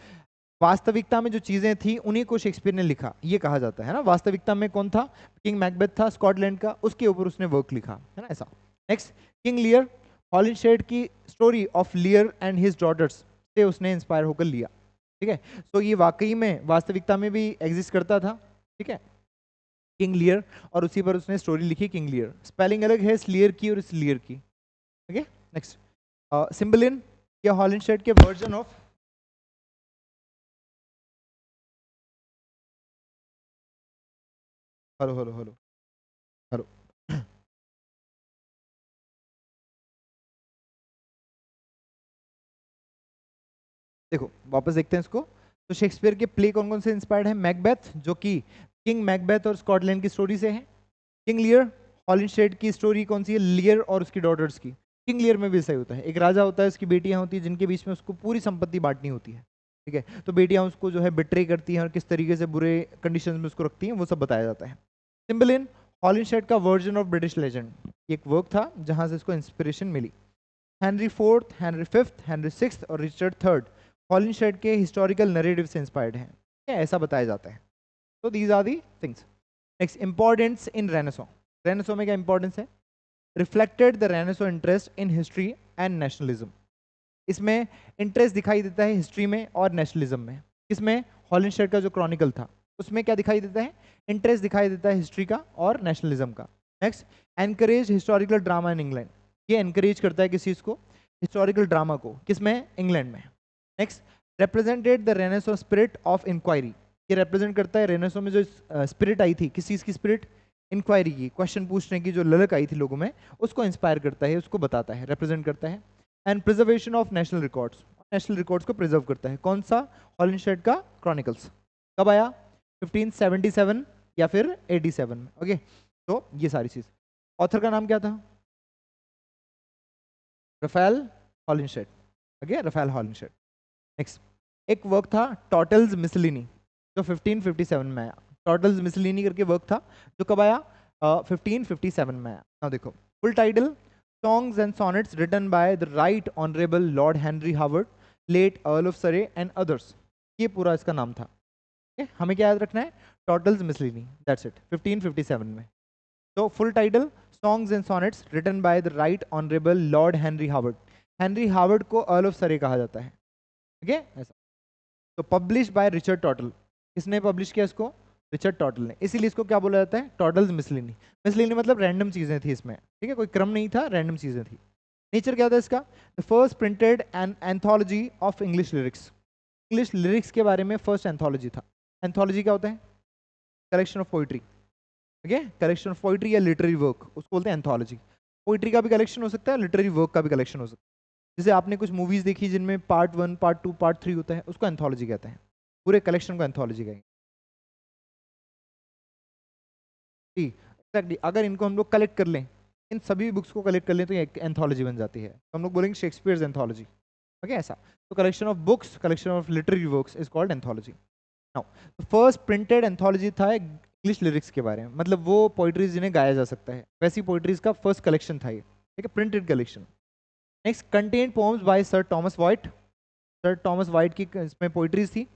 वास्तविकता में जो चीजें थी उन्हीं को शेक्सपियर ने लिखा, ये कहा जाता है ना। वास्तविकता में कौन था? किंग मैकबेथ था स्कॉटलैंड का, उसके ऊपर उसने वर्क लिखा, है ना, ऐसा। नेक्स्ट, किंग लियर, हॉलिनशेड की story of Lear and his daughters से उसने इंस्पायर होकर लिया, ठीक है। तो ये वाकई में वास्तविकता में भी एग्जिस्ट करता था, ठीक है, किंग लियर, और उसी पर उसने स्टोरी लिखी किंग लियर। स्पेलिंग अलग है स्लियर की और स्लियर की, ओके। नेक्स्ट, सिम्बलिन या हॉलिनशेड के version of, hello hello hello hello देखो वापस देखते हैं इसको। तो शेक्सपियर के प्ले कौन कौन से इंस्पायर्ड है? मैकबेथ, जो कि किंग मैकबेथ और स्कॉटलैंड की स्टोरी से है। किंग लियर, हॉलिनशेड की स्टोरी कौन सी है? लियर और उसकी डॉटर्स की। किंग लियर में भी ऐसा ही होता है, एक राजा होता है, उसकी बेटियां होती हैं, जिनके बीच में उसको पूरी संपत्ति बांटनी होती है, ठीक है। तो बेटियां उसको जो है बिट्रे करती हैं और किस तरीके से बुरे कंडीशन में उसको रखती हैं, वो सब बताया जाता है। सिम्बलिन, हॉलिनशेड का वर्जन ऑफ ब्रिटिश लेजेंड, एक वर्क था जहां से इसको इंस्पिरेशन मिली। Henry Fourth, Henry Fifth, Henry Sixth और रिचर्ड थर्ड हॉलिनशेड के हिस्टोरिकल नरेटिव से इंस्पायर्ड हैं, ऐसा बताया जाता है। तो these are the things. Next, importance in Renaissance. Renaissance में क्या इंपॉर्टेंस है? Reflected the Renaissance interest in history and nationalism. इसमें इंटरेस्ट दिखाई देता है हिस्ट्री में और नेशनलिज्म में। किसमें? हॉलिनशेड का जो क्रॉनिकल था उसमें क्या दिखाई देता है? इंटरेस्ट दिखाई देता है हिस्ट्री का और नेशनलिज्म का। Next, encourage historical drama in England. ये एनकरेज करता है किस चीज़ को? हिस्टोरिकल ड्रामा को। किसमें? इंग्लैंड में। Next, represented the Renaissance spirit of inquiry. ये रिप्रेजेंट करता है रेनेसो में जो स्पिरिट आई थी, किस चीज़ की स्पिरिट? इंक्वायरी की, क्वेश्चन पूछने की जो ललक आई थी लोगों में, उसको इंस्पायर करता है, उसको बताता है, रिप्रेजेंट करता है। And preservation of national records, national records को प्रिजर्व करता है। कौन सा? हॉलिनशेड का क्रॉनिकल्स। कब आया? 1577 या फिर 87 में, ओके। तो ये सारी चीज। ऑथर का नाम क्या था? Raphael Holinshed, okay, Raphael Holinshed. Next, एक वर्क था टॉटल्स मिसलिनी, जो 1557 में आया। टॉटल्स मिसलिनी करके वर्क था, जो कब आया? 1557 में आया। now देखो, full title, songs and sonnets written by the right honourable lord Henry Howard, late earl of Surrey and others. ये पूरा इसका नाम था, okay? हमें क्या याद रखना है? टॉटल्स मिसलिनी, दैट्स इट, 1557 में। तो full title, songs and sonnets written by the right honourable lord Henry Howard. Henry Howard को अर्ल ऑफ सरे कहा जाता है, ठीक है, ऐसा। तो पब्लिश बाय रिचर्ड टॉटल, किसने पब्लिश किया इसको? रिचर्ड टॉटल ने। इसीलिए इसको क्या बोला जाता है? टॉटल्स मिसलिनी। मिसलिनी मतलब रैंडम चीजें थी इसमें, ठीक है, कोई क्रम नहीं था, रैंडम चीजें थी। नेचर क्या था इसका? The first printed an anthology of English lyrics. English lyrics के बारे में फर्स्ट एंथोलॉजी था। एंथोलॉजी क्या होता है? कलेक्शन ऑफ पोइट्री, ठीक है, कलेक्शन ऑफ पोइट्री या लिटरेरी वर्क, उसको बोलते हैं एंथोलॉजी। पोइट्री का भी कलेक्शन हो सकता है, लिटरेरी वर्क का भी कलेक्शन हो सकता है। जैसे आपने कुछ मूवीज देखी जिनमें पार्ट 1, पार्ट 2, पार्ट 3 होता है, उसको एंथोलॉजी कहते हैं। पूरे कलेक्शन को एंथोलॉजी कहेंगे। जी, एग्जैक्टली। अगर इनको हम लोग कलेक्ट कर लें, इन सभी बुक्स को कलेक्ट कर लें, तो ये एक एंथोलॉजी बन जाती है। तो हम लोग बोलेंगे शेक्सपियर्स एंथोलॉजी, ओके, ऐसा। तो collection of books, collection of literary works is called anthology. Now, first printed anthology था इंग्लिश लिरिक्स के बारे में, मतलब वो पोइट्रीज जिन्हें गाया जा सकता है, वैसी पोइट्रीज का फर्स्ट कलेक्शन था ये, ठीक है, printed collection. Next, contain poems by sir Thomas Wyatt. Sir Thomas Wyatt की इसमें पोइट्रीज थी।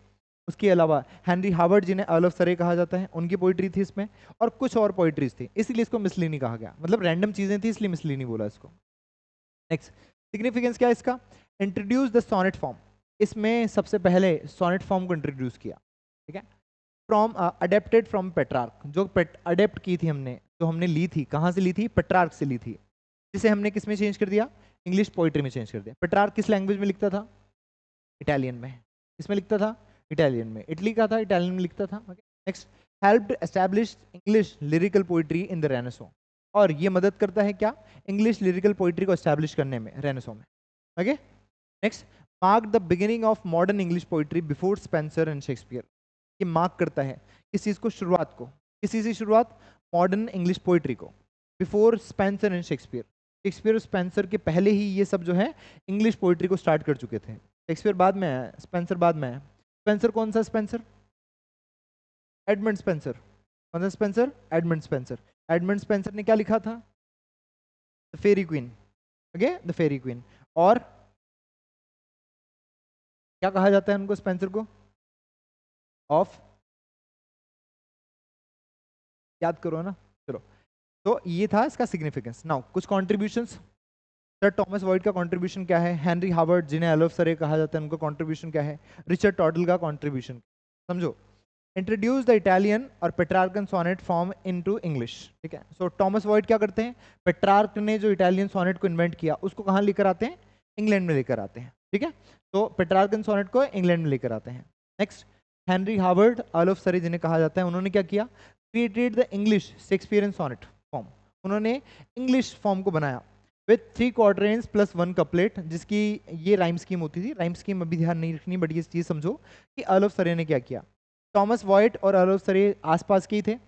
उसके अलावा हेनरी हावर्ड जिन्हें अर्ल ऑफ सरे कहा जाता है, उनकी पोइट्री थी इसमें, और कुछ और पोइट्रीज थी, इसलिए इसको मिसलीनी कहा गया, मतलब रैंडम चीजें थी इसलिए मिसलीनी बोला इसको। नेक्स्ट, सिग्निफिकेंस क्या है इसका? इंट्रोड्यूस द सोनेट फॉर्म, इसमें सबसे पहले सोनेट फॉर्म को इंट्रोड्यूस किया, ठीक है, फ्रॉम अडेप्टेड फ्रॉम पेट्रार्क, जो अडेप्ट की थी हमने, जो हमने ली थी, कहाँ से ली थी? पेट्रार्क से ली थी, जिसे हमने किस में चेंज कर दिया? इंग्लिश पोइट्री में चेंज कर दिया। पेट्रार्क किस लैंग्वेज में लिखता था? इटालियन में। किसमें लिखता था? इटालियन में। इटली का था, इटालियन में लिखता था। Next, helped establish English lyrical poetry in the renaissance, और ये मदद करता है क्या? इंग्लिश लिरिकल पोइट्री को एस्टैब्लिश करने में, रेनेसो में। Okay, next, mark the beginning of modern English poetry before Spencer and Shakespeare, ये मार्क करता है किस चीज को? शुरुआत को। किसी से शुरुआत? मॉडर्न इंग्लिश पोइट्री को, before Spencer and Shakespeare. Shakespeare और स्पेंसर के पहले ही ये सब जो है इंग्लिश पोइट्री को स्टार्ट कर चुके थे। शेक्सपियर बाद में आया, स्पेंसर बाद में आया। स्पेंसर कौन सा स्पेंसर? Edmund Spenser. कौन सा Spenser? Edmund Spenser. Edmund Spenser ने क्या लिखा था? The Faerie Queene. Okay, the Faerie Queene. और क्या कहा जाता है उनको, स्पेंसर को? ऑफ, याद करो ना, चलो। तो ये था इसका सिग्निफिकेंस। नाउ कुछ कॉन्ट्रीब्यूशंस। सर टॉमस वॉइट का कंट्रीब्यूशन क्या है? हेनरी हावर्ड जिन्हें अर्ल ऑफ सरे कहा जाता है, उनका कंट्रीब्यूशन क्या है? रिचर्ड टॉडल का कंट्रीब्यूशन, समझो। इंट्रोड्यूस द इटालियन और Petrarchan sonnet form into English, ठीक है। सो टॉमस वॉइट क्या करते हैं? पेट्रार्क ने जो इटालियन सोनेट को इन्वेंट किया, उसको कहाँ लेकर आते हैं? इंग्लैंड में लेकर आते हैं, ठीक है। तो पेट्रार्कन सोनेट को इंग्लैंड में लेकर आते हैं। Next, Henry Howard earl of Surrey जिन्हें कहा जाता है, उन्होंने क्या किया? Created the English Shakespearean sonnet form, उन्होंने इंग्लिश फॉर्म को बनाया विथ 3 क्वार्टरेंस प्लस 1 कपलेट, जिसकी ये राइम स्कीम होती थी। राइम स्कीम अभी ध्यान नहीं रखनी, बट ये चीज़ समझो कि अर्ल ऑफ सरे ने क्या किया। टॉमस वॉइट और अर्ल ऑफ सरे आसपास के ही थे।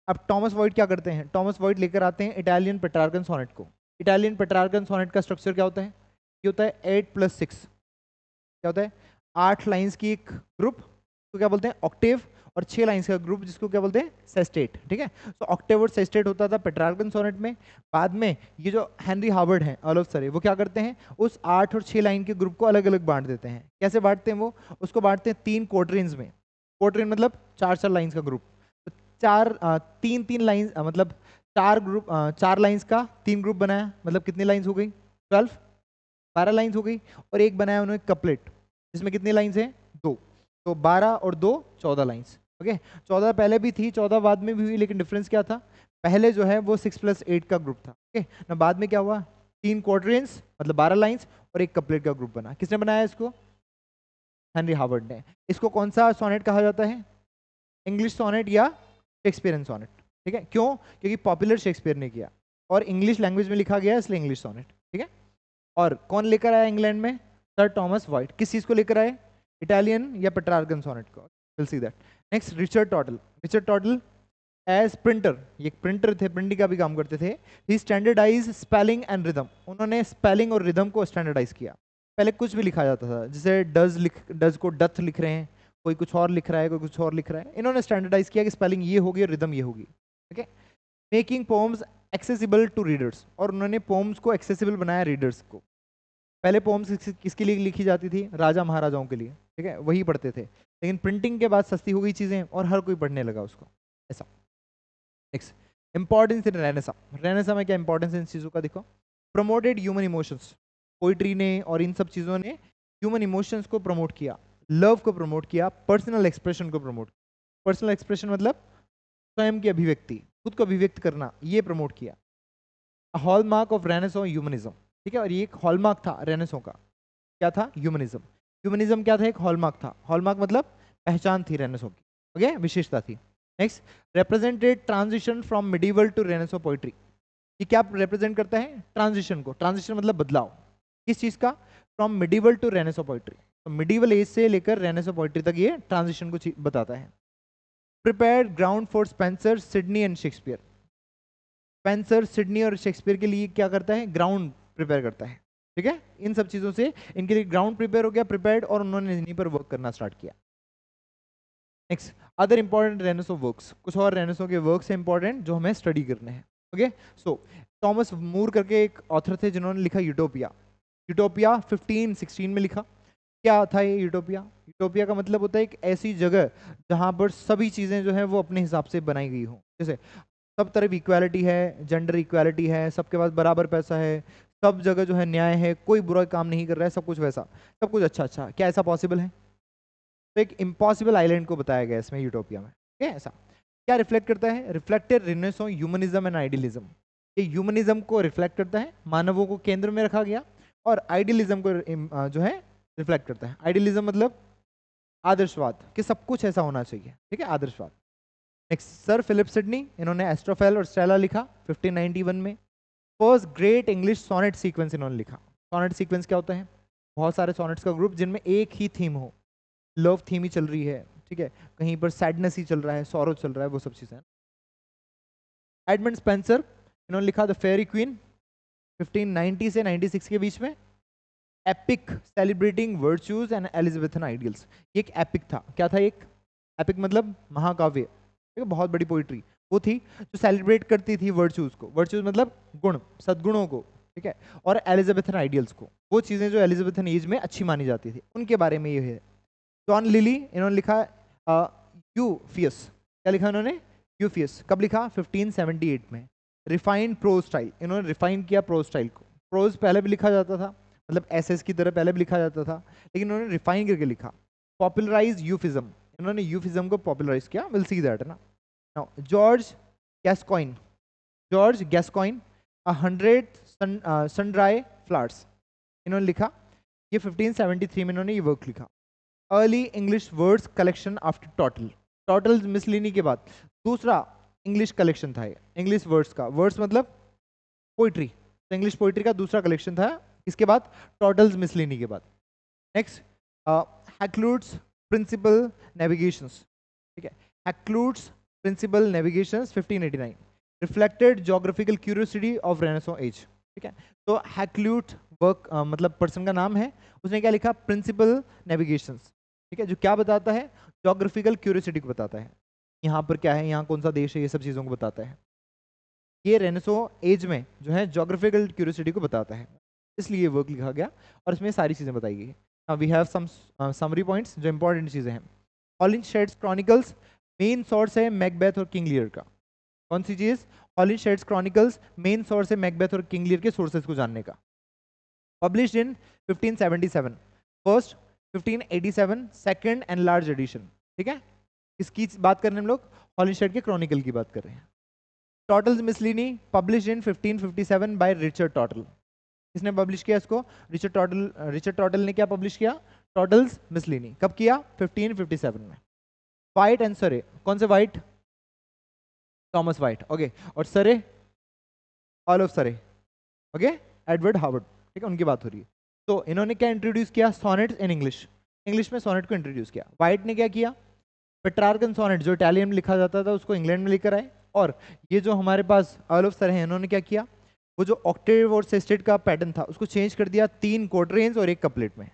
अब टॉमस वॉइट क्या करते हैं? टॉमस वॉइट लेकर आते हैं इटालियन पेट्रार्कन सोनेट को। इटालियन पेट्रार्कन सोनेट का स्ट्रक्चर क्या होता है? ये होता है 8+6, क्या होता है? 8 लाइन्स की एक ग्रुप, तो क्या बोलते हैं? ऑक्टेव। और 6 लाइन्स का ग्रुप, जिसको क्या बोलते हैं? सेस्टेट, ठीक है। तो ऑक्टेव और सेस्टेट होता था पेट्रार्कन सोनेट में। बाद में ये जो हेनरी हावर्ड हैं अर्ल ऑफ सरे, वो क्या करते हैं? उस 8 और 6 लाइन के ग्रुप को अलग अलग बांट देते हैं। कैसे बांटते हैं वो? उसको बांटते हैं 3 क्वार्टरेंस में। क्वार्टरेन मतलब 4-4 लाइन्स का ग्रुप। तो 3-3 लाइन, मतलब 4 ग्रुप, 4 लाइन्स का 3 ग्रुप बनाया, मतलब कितनी लाइन्स हो गई? 12 लाइन्स हो गई। और एक बनाया उन्होंने कपलेट, जिसमें कितनी लाइन्स हैं? 2। तो 12 और 2 14 लाइन्स। ओके, 14 पहले भी थी, 14 बाद में भी हुई, लेकिन डिफरेंस क्या था? पहले जो है वो 6+8 का ग्रुप था। ओके ना, बाद में क्या हुआ? 3 क्वार्टरेंस मतलब 12 लाइन्स और एक कपलेट का ग्रुप बना। किसने बनाया इसको? हेनरी हावर्ड ने। इसको कौन सा सोनेट कहा जाता है? इंग्लिश सोनेट या शेक्सपियरियन सोनेट, ठीक है। क्यों? क्योंकि पॉपुलर शेक्सपियर ने किया और इंग्लिश लैंग्वेज में लिखा गया, इसलिए इंग्लिश सोनेट, ठीक है। और कौन लेकर आया इंग्लैंड में? Sir Thomas Wyatt. किस चीज को लेकर आए? इटालियन या पेट्रार्कन सोनेट को। Will see that. Next, Richard Tottel. Richard Tottel as printer, ये प्रिंटर थे, प्रिंटिंग का भी काम करते थे। He standardize spelling and rhythm, उन्होंने स्पेलिंग और रिदम को स्टैंडर्डाइज किया। पहले कुछ भी लिखा जाता था, जैसे डज को डथ लिख रहे हैं, कोई कुछ और लिख रहा है, कोई कुछ और लिख रहा है। इन्होंने स्टैंडर्डाइज किया कि स्पेलिंग ये होगी और रिदम ये होगी, ठीक है। Making poems accessible to readers, और उन्होंने पोम्स को एक्सेसिबल बनाया रीडर्स को। पहले पोम्स किसके लिए लिखी जाती थी? राजा महाराजाओं के लिए, ठीक है, वही पढ़ते थे। लेकिन प्रिंटिंग के बाद सस्ती हो गई चीज़ें और हर कोई पढ़ने लगा उसको, ऐसा। नेक्स्ट, इंपॉर्टेंस इन रेनेसा। रेनेसा में क्या इंपॉर्टेंस है इन चीज़ों का? देखो, प्रमोटेड ह्यूमन इमोशंस, पोइट्री ने और इन सब चीज़ों ने ह्यूमन इमोशंस को प्रमोट किया, लव को प्रमोट किया, पर्सनल एक्सप्रेशन को प्रमोट। पर्सनल एक्सप्रेशन मतलब स्वयं की अभिव्यक्ति, खुद को अभिव्यक्त करना, ये प्रमोट किया। हॉलमार्क ऑफ रेनेसो ह्यूमनिज्म, ठीक है। और ये एक हॉलमार्क था रेनेसो का, क्या था? ह्यूमनिज्म। ह्यूमनिज्म क्या था? एक हॉलमार्क था। हॉलमार्क मतलब पहचान थी रेनेसो की, ओके, विशेषता थी। Next, represented transition from medieval to Renaissance poetry. ये क्या रिप्रेजेंट करता है? ट्रांजिशन को। ट्रांजिशन मतलब बदलाव, किस चीज का? From medieval to Renaissance poetry. तो मिडिवल एज से लेकर रेनेसो पोइट्री तक ये ट्रांजिशन को बताता है। Prepare ground for Spencer, Sydney and Shakespeare. Spencer, Sydney और शेक्सपियर के लिए क्या करता है? ग्राउंड प्रिपेयर करता है, ठीक है। इन सब चीजों से इनके लिए ग्राउंड प्रिपेयर हो गया, प्रिपेयर्ड, और उन्होंने इन्हीं पर वर्क करना स्टार्ट किया। Next, other important renaissance works, कुछ और रेनेसो के वर्क्स हैं इंपॉर्टेंट जो हमें स्टडी करने हैं। ओके, सो थॉमस मूर करके एक ऑथर थे जिन्होंने लिखा यूटोपिया। यूटोपिया 1516 में लिखा। क्या था ये यूटोपिया? यूटोपिया का मतलब होता है एक ऐसी जगह जहाँ पर सभी चीज़ें जो है वो अपने हिसाब से बनाई गई हों। जैसे सब तरफ इक्वालिटी है, जेंडर इक्वालिटी है, सबके पास बराबर पैसा है, सब जगह जो है न्याय है, कोई बुरा काम नहीं कर रहा है, सब कुछ वैसा, सब कुछ अच्छा अच्छा। क्या ऐसा पॉसिबल है? तो एक इम्पॉसिबल आइलैंड को बताया गया इसमें यूटोपिया में। क्या ऐसा क्या रिफ्लेक्ट करता है? Reflected Renaissance humanism and idealism. ये ह्यूमनिज्म को रिफ्लेक्ट करता है, मानवों को केंद्र में रखा गया, और आइडियलिज्म को जो है रिफ्लेक्ट करता है। आइडियलिज्म मतलब आदर्शवाद, कि सब कुछ ऐसा होना चाहिए, ठीक है, आदर्शवाद। नेक्स्ट, सर फिलिप सिडनी, इन्होंने एस्ट्रोफेल और स्टेला लिखा 1591 में। First great English sonnet sequence इन्होंने लिखा। सोनेट सीक्वेंस क्या होता है? बहुत सारे सोनेट्स का ग्रुप जिनमें एक ही थीम हो, लव थीम ही चल रही है, ठीक है, कहीं पर सैडनेस ही चल रहा है, सॉरो चल रहा है, वो सब चीज़ें। एडमंड स्पेंसर, इन्होंने लिखा द फेयरी क्वीन 1590 से 96 के बीच में। Epic celebrating virtues and Elizabethan ideals, ये एक एपिक था। क्या था एक एपिक? मतलब महाकाव्य, ठीक है, बहुत बड़ी पोइट्री वो थी जो सेलिब्रेट करती थी वर्च्यूज को। वर्च्यूज मतलब गुण, सद्गुणों को, ठीक है, और एलिजाबेथन आइडियल्स को, वो चीज़ें जो एलिजाबेथन एज में अच्छी मानी जाती थी, उनके बारे में ये है। जॉन लिली, इन्होंने लिखा यूफियस। क्या लिखा इन्होंने? यूफियस। कब लिखा? 1578 में। रिफाइंड प्रोज स्टाइल, इन्होंने रिफाइन किया प्रोज स्टाइल को। प्रोज पहले भी लिखा जाता था, मतलब एसएस की तरह पहले भी लिखा जाता था, लेकिन इन्होंने रिफाइन करके लिखा। पॉपुलराइज यूफिज्म, इन्होंने यूफिज्म को पॉपुलराइज किया। विल सी दैट, है ना। Now George Gascoigne, George Gascoigne, 100 Sundry Flowers, इन्होंने लिखा। ये 1573 में इन्होंने ये वर्क लिखा। Early English verse collection after Tottel, Tottel Miscellany के बाद दूसरा इंग्लिश कलेक्शन था ये, इंग्लिश वर्ड्स का। वर्ड्स मतलब पोइट्री, तो इंग्लिश पोइट्री का दूसरा कलेक्शन था इसके बाद, टोटल्स मिसलिनी के बाद। नेक्स्ट, हैक्लूड्स प्रिंसिपल नेविगेशंस, ठीक है, Hakluyt's Principal Navigations 1589, reflected geographical curiosity of Renaissance age, ठीक है। तो हैक्लूट वर्क मतलब पर्सन का नाम है, उसने क्या लिखा? प्रिंसिपल नेविगेशंस, ठीक है, जो क्या बताता है? ज्योग्राफिकल क्यूरियोसिटी को बताता है, यहाँ पर क्या है, यहाँ कौन सा देश है, ये सब चीज़ों को बताता है। ये रेनेसो एज में जो है ज्योग्राफिकल क्यूरियोसिटी को बताता है, इसलिए ये वर्क लिखा गया और इसमें सारी चीज़ें बताई गई। Now we have some summary points जो इंपॉर्टेंट चीज़ें हैं। हॉलिनशेड्स क्रॉनिकल्स मेन सोर्स है मैकबेथ और किंग लियर का। कौन सी चीज़? हॉलिनशेड्स क्रॉनिकल्स मेन सोर्स है मैकबेथ और किंग लियर के सोर्सेज को जानने का। Published in 1577, first 1587 second and large edition, ठीक है। इसकी बात कर रहे हैं हम लोग, हॉलिनशेड के क्रॉनिकल की बात कर रहे हैं। Tottel's Miscellany published in 1557 by Richard Tottel, किसने पब्लिश किया इसको? Richard total. रिचर्ड टॉटल ने क्या पब्लिश किया? टॉटल्स मिसलिनी। कब किया? 1557 में। वाइट एंड सरे, कौन से वाइट? थॉमस वाइट, ओके, और सरे ऑल ऑफ सरे, ओके, एडवर्ड हार्वर्ड, ठीक है, उनकी बात हो रही है। तो इन्होंने क्या इंट्रोड्यूस किया? सोनेट्स इन इंग्लिश, इंग्लिश में सोनेट को इंट्रोड्यूस किया। वाइट ने क्या किया? पेट्रार्कन सोनेट जो इटालियन में लिखा जाता था उसको इंग्लैंड में लेकर आए। और ये जो हमारे पास अर्ल ऑफ सरे हैं, इन्होंने क्या किया? वो जो ऑक्टेव और सेस्टेट का पैटर्न था उसको चेंज कर दिया, 3 क्वार्टरेंस और 1 कपलेट में।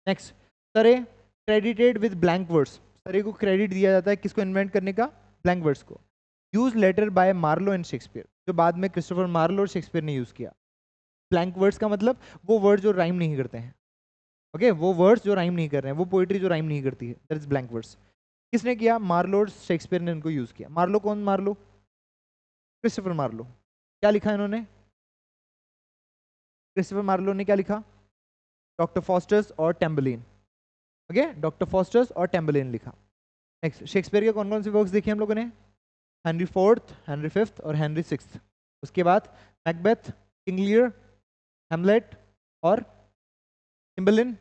नेक्स्ट, सरे क्रेडिटेड विद ब्लैंक वर्ड्स, सरे को क्रेडिट दिया जाता है किसको इन्वेंट करने का? ब्लैंक वर्ड्स को। Use later by Marlowe and Shakespeare, जो बाद में क्रिस्टोफर मार्लो और शेक्सपियर ने यूज किया। ब्लैंक वर्ड्स का मतलब वो वर्ड जो राइम नहीं करते हैं, ओके, वो वर्ड्स जो राइम नहीं कर रहे हैं, वो पोइट्री जो राइम नहीं करती है, दैट इज ब्लैंक वर्ड्स। किसने किया? मार्लो और शेक्सपियर ने इनको यूज किया। मार्लो कौन? Marlowe Christopher Marlowe. क्या लिखा इन्होंने? क्रिस्टोफर मार्लो ने क्या लिखा? डॉक्टर फॉस्टर्स और टेम्बलिन, ओके, डॉक्टर फॉस्टर्स और टेम्बलिन लिखा। नेक्स्ट, शेक्सपियर के कौन कौन से वर्क्स देखे हम लोगों ने? हेनरी फोर्थ, हेनरी फिफ्थ और हेनरी सिक्स्थ। उसके बाद मैकबेथ, किंग लियर, हेमलेट और टिम्बलिन,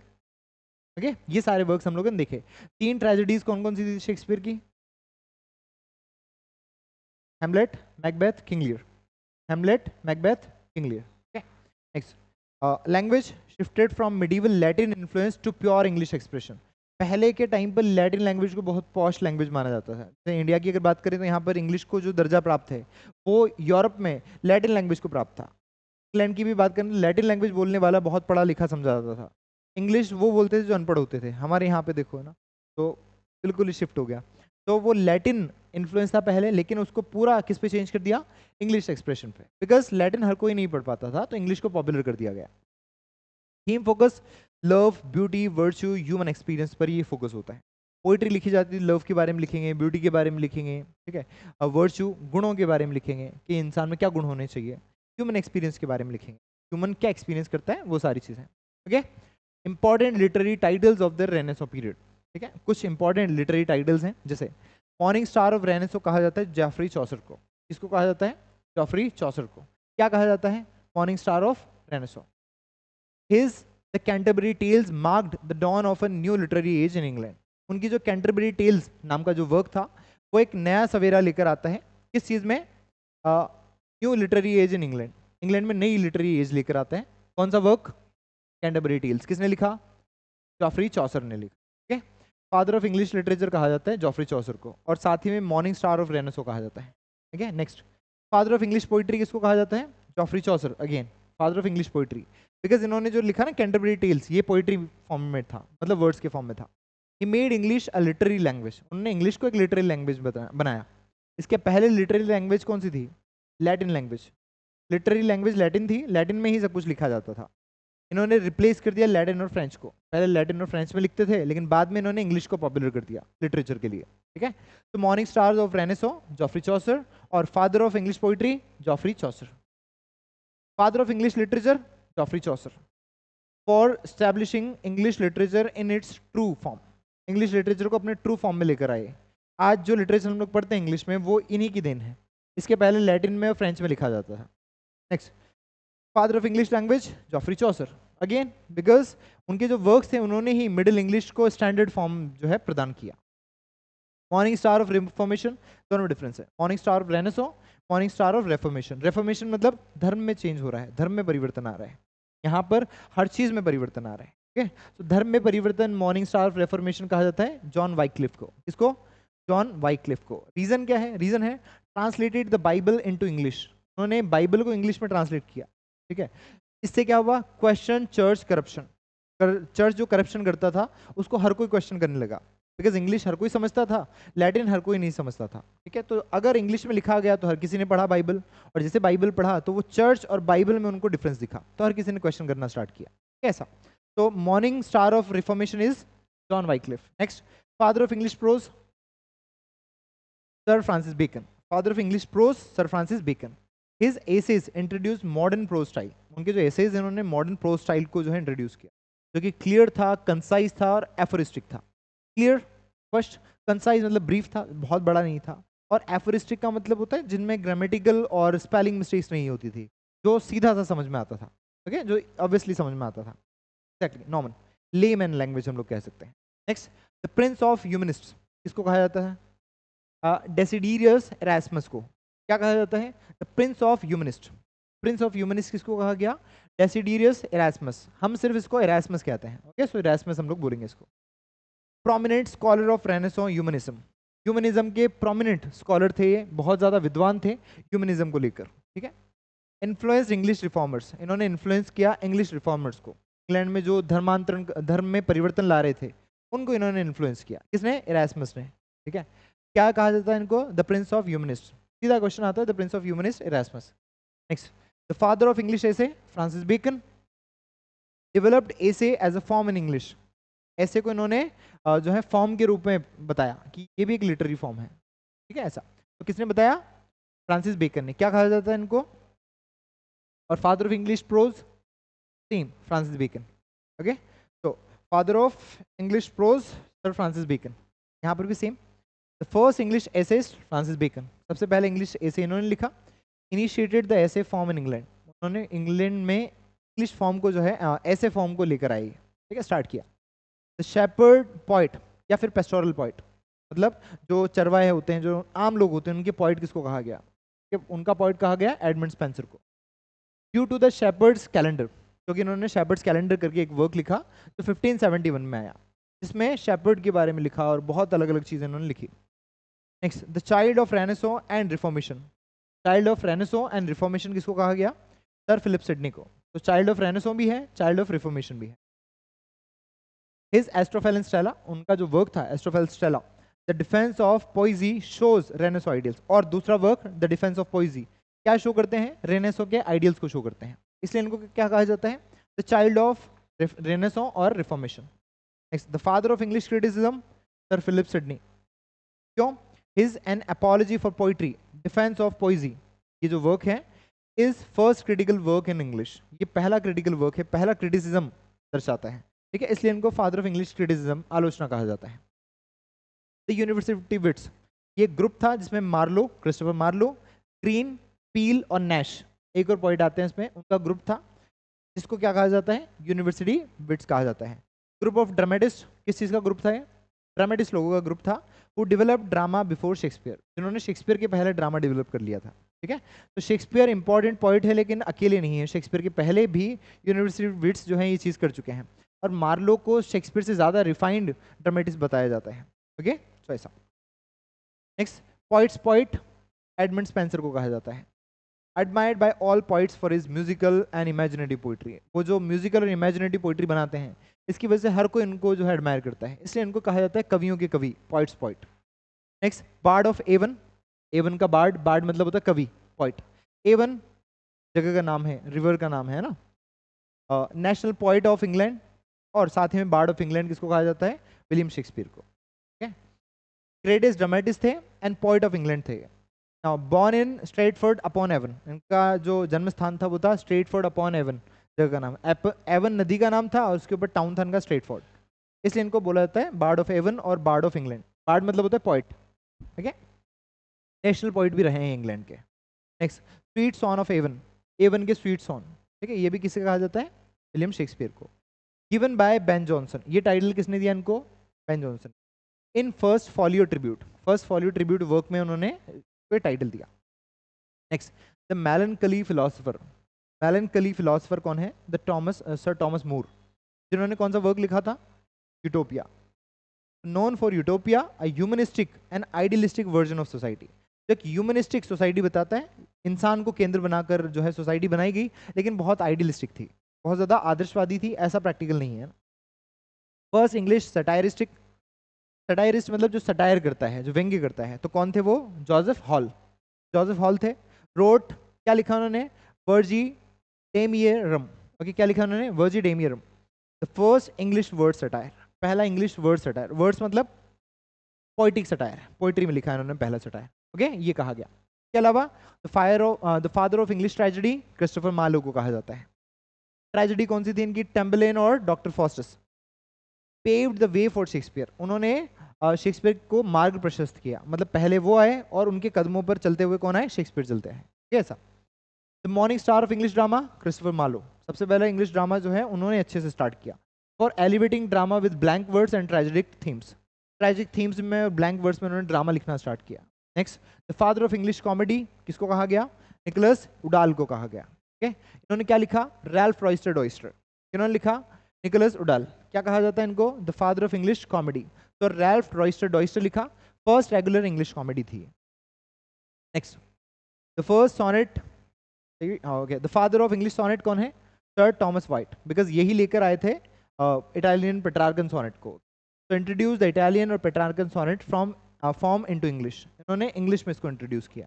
ओके, ये सारे वर्क्स हम लोगों ने देखे। 3 ट्रेजेडीज कौन कौन सी थी शेक्सपियर की? Hamlet, Macbeth, King Lear. Hamlet, Macbeth, King Lear, okay. Next, language shifted from medieval Latin influence to pure English expression. पहले के टाइम पर लैटिन लैंग्वेज को बहुत पॉश लैंग्वेज माना जाता था। जैसे इंडिया की अगर बात करें तो यहाँ पर इंग्लिश को जो दर्जा प्राप्त है वो यूरोप में लैटिन लैंग्वेज को प्राप्त था। इंग्लैंड की भी बात करें, लैटिन लैंग्वेज बोलने वाला बहुत पढ़ा लिखा समझा जाता था। इंग्लिश वो बोलते थे जो अनपढ़ होते थे। हमारे यहाँ पे देखो, है ना, तो बिल्कुल ही शिफ्ट हो गया। तो वो लैटिन इन्फ्लुएंस था पहले, लेकिन उसको पूरा किस पे चेंज कर दिया, इंग्लिश एक्सप्रेशन पे, बिकॉज लैटिन हर कोई नहीं पढ़ पाता था, तो इंग्लिश को पॉपुलर कर दिया गया। Theme focus love, beauty, virtue, human experience पर ये फोकस होता है। पोइट्री लिखी जाती है, लव के बारे में लिखेंगे, ब्यूटी के बारे में लिखेंगे, ठीक है, और वर्च्यू गुणों के बारे में लिखेंगे कि इंसान में क्या गुण होने चाहिए, ह्यूमन एक्सपीरियंस के बारे में लिखेंगे, ह्यूमन क्या एक्सपीरियंस करता है, वो सारी चीज़ें। Okay, important literary titles of the renaissance period, ठीक है, कुछ इंपॉर्टेंट लिटरेरी टाइटल्स हैं, जैसे मॉर्निंग स्टार ऑफ रेनेसो कहा जाता है जेफरी चौसर को। किसको कहा जाता है, जेफरी चौसर को। क्या कहा जाता है, morning star of renaissance. His The Canterbury Tales marked the dawn of a new literary age in England. उनकी जो कैंटरबरी टेल्स नाम का जो वर्क था, वो एक नया सवेरा लेकर आता है किस चीज़ में, new literary age in England. England में नई लिटरेरी एज लेकर आता है। कौन सा वर्क, कैंटरबरी टेल्स। किसने लिखा, जॉफरी चौसर ने लिखा। ठीक है, फादर ऑफ इंग्लिश लिटरेचर कहा जाता है जॉफरी चौसर को, और साथ ही में मॉर्निंग स्टार ऑफ रेनेसो कहा जाता है। ठीक है, next, father of English poetry किसको कहा जाता है, Joffrey Chaucer, again father of English poetry, because इन्होंने जो लिखा ना कैंटरबरी टेल्स, ये पोइट्री फॉर्म में था, मतलब वर्ड्स के फॉर्म में था। He made English a literary language, उन्होंने इंग्लिश को एक लिटरेरी लैंग्वेज बनाया। इसके पहले लिटरेरी लैंग्वेज कौन सी थी, Latin language. Literary language Latin थी, लैटिन में ही सब कुछ लिखा जाता था। इन्होंने रिप्लेस कर दिया लैटिन और फ्रेंच को। पहले लैटिन और फ्रेंच में लिखते थे, लेकिन बाद में इन्होंने इंग्लिश को पॉपुलर कर दिया लिटरेचर के लिए। ठीक है, तो morning stars of Renaissance Geoffrey Chaucer, और father of English poetry Geoffrey Chaucer. Father of English literature Geoffrey Chaucer, for establishing English literature in its true form. English literature को अपने ट्रू फॉर्म में लेकर आए। आज जो लिटरेचर हम लोग पढ़ते हैं इंग्लिश में, वो इन्हीं की देन है। इसके पहले लैटिन में और फ्रेंच में लिखा जाता था। Next, father of English language Joffrey Chaucer, again because उनके जो वर्क्स थे, उन्होंने ही मिडिल इंग्लिश को स्टैंडर्ड फॉर्म जो है प्रदान किया। मॉर्निंग स्टार ऑफ रिफॉर्मेशन, दोनों डिफरेंस है। Morning star of renaissance, morning star of reformation. Reformation मतलब धर्म में चेंज हो रहा है, धर्म में परिवर्तन आ रहा है। यहाँ पर हर चीज में परिवर्तन आ रहा है। ठीक है, तो धर्म में परिवर्तन मॉर्निंग स्टार ऑफ रेफॉर्मेशन कहा जाता है जॉन वाइक्लिफ को। किसको, जॉन वाइक्लिफ को। रीजन क्या है, रीजन है translated the Bible into English. उन्होंने बाइबल को इंग्लिश में ट्रांसलेट किया। ठीक है, इससे क्या हुआ, क्वेश्चन चर्च करप्शन। चर्च जो करप्शन करता था, उसको हर कोई क्वेश्चन करने लगा, बिकॉज इंग्लिश हर कोई समझता था, लैटिन हर कोई नहीं समझता था। ठीक है, तो अगर इंग्लिश में लिखा गया तो हर किसी ने पढ़ा बाइबल, और जैसे बाइबल पढ़ा तो वो चर्च और बाइबल में उनको डिफरेंस दिखा, तो हर किसी ने क्वेश्चन करना स्टार्ट किया। कैसा, तो morning star of Reformation is John Wycliffe. Next, father of English prose sir Francis Bacon. Father of English prose sir Francis Bacon. His essays introduce modern prose style. उनके जो एसेज हैं, उन्होंने modern prose style को जो है introduce किया, जो कि क्लियर था, कंसाइज था और एफोरिस्टिक था। क्लियर फर्स्ट, कंसाइज मतलब ब्रीफ था, बहुत बड़ा नहीं था, और एफोरिस्टिक का मतलब होता है जिनमें ग्रामेटिकल और स्पेलिंग मिस्टेक्स नहीं होती थी, जो सीधा सा समझ में आता था। ओके, जो ऑब्वियसली समझ में आता था, एक्जैक्टली नॉर्मल लेमैन लैंग्वेज हम लोग कह सकते हैं। Next, the prince of humanist किसको कहा जाता है, डेसिडियस एरास्मस को क्या कहा जाता है, the prince of humanist. Prince of humanist किसको कहा गया, डेसिडियस एरास्मस। हम सिर्फ इसको एरास्मस कहते हैं। ओके, सो एरास्मस हम लोग बोलेंगे इसको। Prominent scholar of renaissance humanism. Humanism के प्रोमिनेंट स्कॉलर थे, ये बहुत ज़्यादा विद्वान थे ह्यूमनिज्म को लेकर। ठीक है, इन्फ्लुएंस इंग्लिश रिफॉर्मर्स, इन्होंने इन्फ्लुएंस किया इंग्लिश रिफॉर्मर्स को। इंग्लैंड में जो धर्मांतरण, धर्म में परिवर्तन ला रहे थे, उनको इन्होंने इन्फ्लुएंस किया। किसने, इरास्मस ने। ठीक है, क्या कहा जाता है इनको, द प्रिंस ऑफ ह्यूमनिस्ट। सीधा क्वेश्चन आता है, the prince of humanist Erasmus. Next, the father of English essay Francis Bacon. Developed essay as a form in English. ऐसे को इन्होंने जो है फॉर्म के रूप में बताया कि ये भी एक लिटरेरी फॉर्म है। ठीक है, ऐसा तो किसने बताया, फ्रांसिस बेकन ने। क्या कहा जाता है इनको, और father of English prose same Francis Bacon. Okay, तो father of English prose sir Francis Bacon, यहाँ पर भी same. The first English essayist Francis Bacon, सबसे पहले इंग्लिश एसे इन्होंने लिखा। Initiated the essay form in England, उन्होंने इंग्लैंड में इंग्लिश फॉर्म को जो है ऐसे फॉर्म को लेकर आई। ठीक है, स्टार्ट किया। द शेपर्ड पॉइट या फिर पेस्टोरल पॉइट, मतलब जो चरवाहे होते हैं, जो आम लोग होते हैं, उनके पॉइट किसको कहा गया, उनका पॉइट कहा गया एडमंड स्पेंसर को। Due to the shepherd's calendar, क्योंकि इन्होंने शेपर्ड्स कैलेंडर करके एक वर्क लिखा जो 1571 में आया, जिसमें शेपर्ड के बारे में लिखा और बहुत अलग अलग चीज़ें इन्होंने लिखी। Next, the child of renaissance and reformation. Child of renaissance and reformation किसको कहा गया, सर फिलिप सिडनी को। तो चाइल्ड ऑफ रेनेसो भी है, चाइल्ड ऑफ रिफॉर्मेशन भी है। हिज एस्ट्रोफेलन स्टेला, उनका जो वर्क था Astrophel Stella, the Defence of Poesy shows Renaissance ideals, और दूसरा work the Defence of Poesy क्या शो करते हैं, रेनेसो के आइडियल्स को शो करते हैं, इसलिए इनको क्या कहा जाता है, द चाइल्ड ऑफ रेनेसो और Reformation. Next, the father of English criticism Sir Philip Sidney, क्यों, his An Apology for Poetry, Defence of Poesy, ये जो वर्क है is first critical work in English, ये पहला क्रिटिकल वर्क है, पहला criticism दर्शाता है, ठीक है, इसलिए इनको फादर ऑफ इंग्लिश क्रिटिसिज्म, आलोचना कहा जाता है। द यूनिवर्सिटी विट्स, ये ग्रुप था जिसमें मार्लो, क्रिस्टोफर मार्लो, ग्रीन, पील और नैश, एक और पॉइंट आते हैं इसमें, उनका ग्रुप था जिसको क्या कहा जाता है, यूनिवर्सिटी विट्स कहा जाता है। ग्रुप ऑफ ड्रामेटिस्ट, किस चीज़ का ग्रुप था ये, ड्रामेटिस्ट लोगों का ग्रुप था, वो डेवलप ड्रामा बिफोर शेक्सपियर, जिन्होंने शेक्सपियर के पहले ड्रामा डेवलप कर लिया था, ठीक है। तो शेक्सपियर इंपॉर्टेंट पॉइंट है लेकिन अकेले नहीं है, शेक्सपियर के पहले भी यूनिवर्सिटी विट्स जो है ये चीज़ कर चुके हैं, और मार्लो को शेक्सपियर से ज़्यादा रिफाइंड ड्रामेटिस्ट बताया जाता है, ओके, तो ऐसा। Next, poets poet Edmund Spenser को कहा जाता है, admired by all poets for his musical and imaginative poetry, वो जो म्यूजिकल और इमेजिनेटिव पोइट्री बनाते हैं इसकी वजह से हर कोई इनको जो है एडमायर करता है, इसलिए इनको कहा जाता है कवियों के कवि, poet's poet. Next, bard of Avon, Avon का बार्ड, बार्ड मतलब होता है कवि, पोइट, एवन जगह का नाम है, रिवर का नाम है ना, नेशनल पोइट ऑफ इंग्लैंड, और साथ ही में बार्ड ऑफ इंग्लैंड किसको कहा जाता है, विलियम शेक्सपियर को, ठीक है। ग्रेटेस्ट ड्रामेटिस्ट थे एंड पोइट ऑफ इंग्लैंड थे। Now born in Stratford upon Avon, इनका जो जन्म स्थान था वो था स्ट्रेटफोर्ड अपॉन एवन, जगह का नाम, एवन नदी का नाम था और उसके ऊपर टाउन था इनका स्ट्रेटफोर्ड, इसलिए इनको बोला जाता है बार्ड ऑफ एवन और बार्ड ऑफ इंग्लैंड। बार्ड मतलब होता है पोइट, ठीक है, नेशनल पोइट भी रहे हैं इंग्लैंड के। Next, sweet son of Avon, Avon के स्वीट सॉन, ठीक है, ये भी किसे कहा जाता है, विलियम शेक्सपियर को। गिवन बाय बेन जॉनसन, ये टाइटल किसने दिया इनको, Ben Jonson, in first folio tribute, first folio tribute work में उन्होंने टाइटल दिया। Next, the melancholy philosopher, melancholy philosopher कौन है, the Thomas sir Thomas More, जिन्होंने कौन सा वर्क लिखा था, Utopia, known for utopia, a humanistic and idealistic version of society, जो एक ह्यूमनिस्टिक सोसाइटी बताता है, इंसान को केंद्र बनाकर जो है सोसाइटी बनाई गई, लेकिन बहुत आइडियलिस्टिक थी, बहुत ज़्यादा आदर्शवादी थी, ऐसा प्रैक्टिकल नहीं है। फर्स्ट इंग्लिश सटायरिस्टिक, सटायरिस्ट मतलब जो सटायर करता है, जो व्यंग्य करता है, तो कौन थे वो, जोसेफ हॉल, जोसेफ हॉल थे। रोट, क्या लिखा उन्होंने, वर्जी डेमियरम, ओके, क्या लिखा उन्होंने, Virgidemiarum, the first English verse satire, पहला इंग्लिश वर्ड सटायर, वर्ड्स मतलब पोइटिक सटायर, पोइट्री में लिखा है उन्होंने पहला सटायर, ओके, ये कहा गया। इसके अलावा the father of English tragedy Christopher Marlowe को कहा जाता है। ट्रेजेडी कौन सी थी इनकी, टेम्बलेन और doctor Faustus, paved the way for Shakespeare, उन्होंने शेक्सपियर को मार्ग प्रशस्त किया, मतलब पहले वो आए और उनके कदमों पर चलते हुए कौन आए, शेक्सपियर चलते हैं, कैसा। The morning star of English drama Christopher Marlowe, सबसे पहला इंग्लिश ड्रामा जो है उन्होंने अच्छे से स्टार्ट किया, for elevating drama with blank words and tragic themes, tragic themes में और ब्लैंक वर्ड्स में उन्होंने ड्रामा लिखना स्टार्ट किया। Next, the father of English comedy किसको कहा गया, निकोलस उडाल को कहा गया, ठीक है। इन्होंने क्या लिखा, रैल्फ रॉयस्टर डॉयस्टर, इन्होंने लिखा निकोलस उडाल, क्या कहा जाता है इनको, the father of English comedy, तो रैल्फ रॉयस्टर डॉयस्टर लिखा, फर्स्ट रेगुलर इंग्लिश कॉमेडी थी। Next, the first sonnet, okay, the father of English sonnet कौन है, सर टॉमस वाइट, बिकॉज यही लेकर आए थे इटालियन पेट्रार्कन सोनेट को, तो इंट्रोड्यूस द इटालियन और Petrarchan sonnet from form into English, इन्होंने इंग्लिश में इसको इंट्रोड्यूस किया।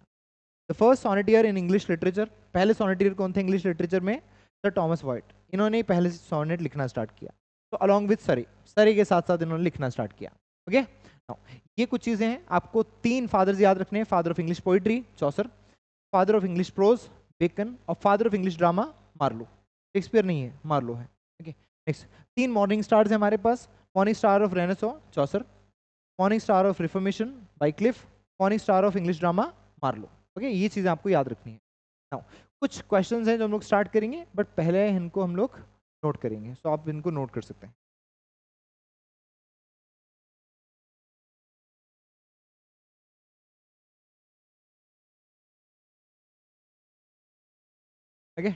The first sonneteer in English literature, पहले सोनेटियर कौन थे इंग्लिश लिटरेचर में, सर टॉमस वाइट, इन्होंने पहले सोनेट लिखना स्टार्ट किया, तो अलॉन्ग विथ सरी, सरी के साथ साथ इन्होंने लिखना स्टार्ट किया, ओके। ये कुछ चीज़ें हैं, आपको तीन फादर्स याद रखने हैं, father of English poetry Chaucer, father of English prose Bacon, और father of English drama Marlowe, Shakespeare नहीं है, मार्लो है, ओके। नेक्स्ट, तीन मॉर्निंग स्टार्स हैं हमारे पास, morning star of Renaissance Chaucer, morning star of Reformation Wycliffe, morning star of English drama Marlowe, okay, ये चीज़ें आपको याद रखनी है। नाउ कुछ क्वेश्चंस हैं जो हम लोग स्टार्ट करेंगे, बट पहले इनको हम लोग नोट करेंगे, सो आप इनको नोट कर सकते हैं। ओके,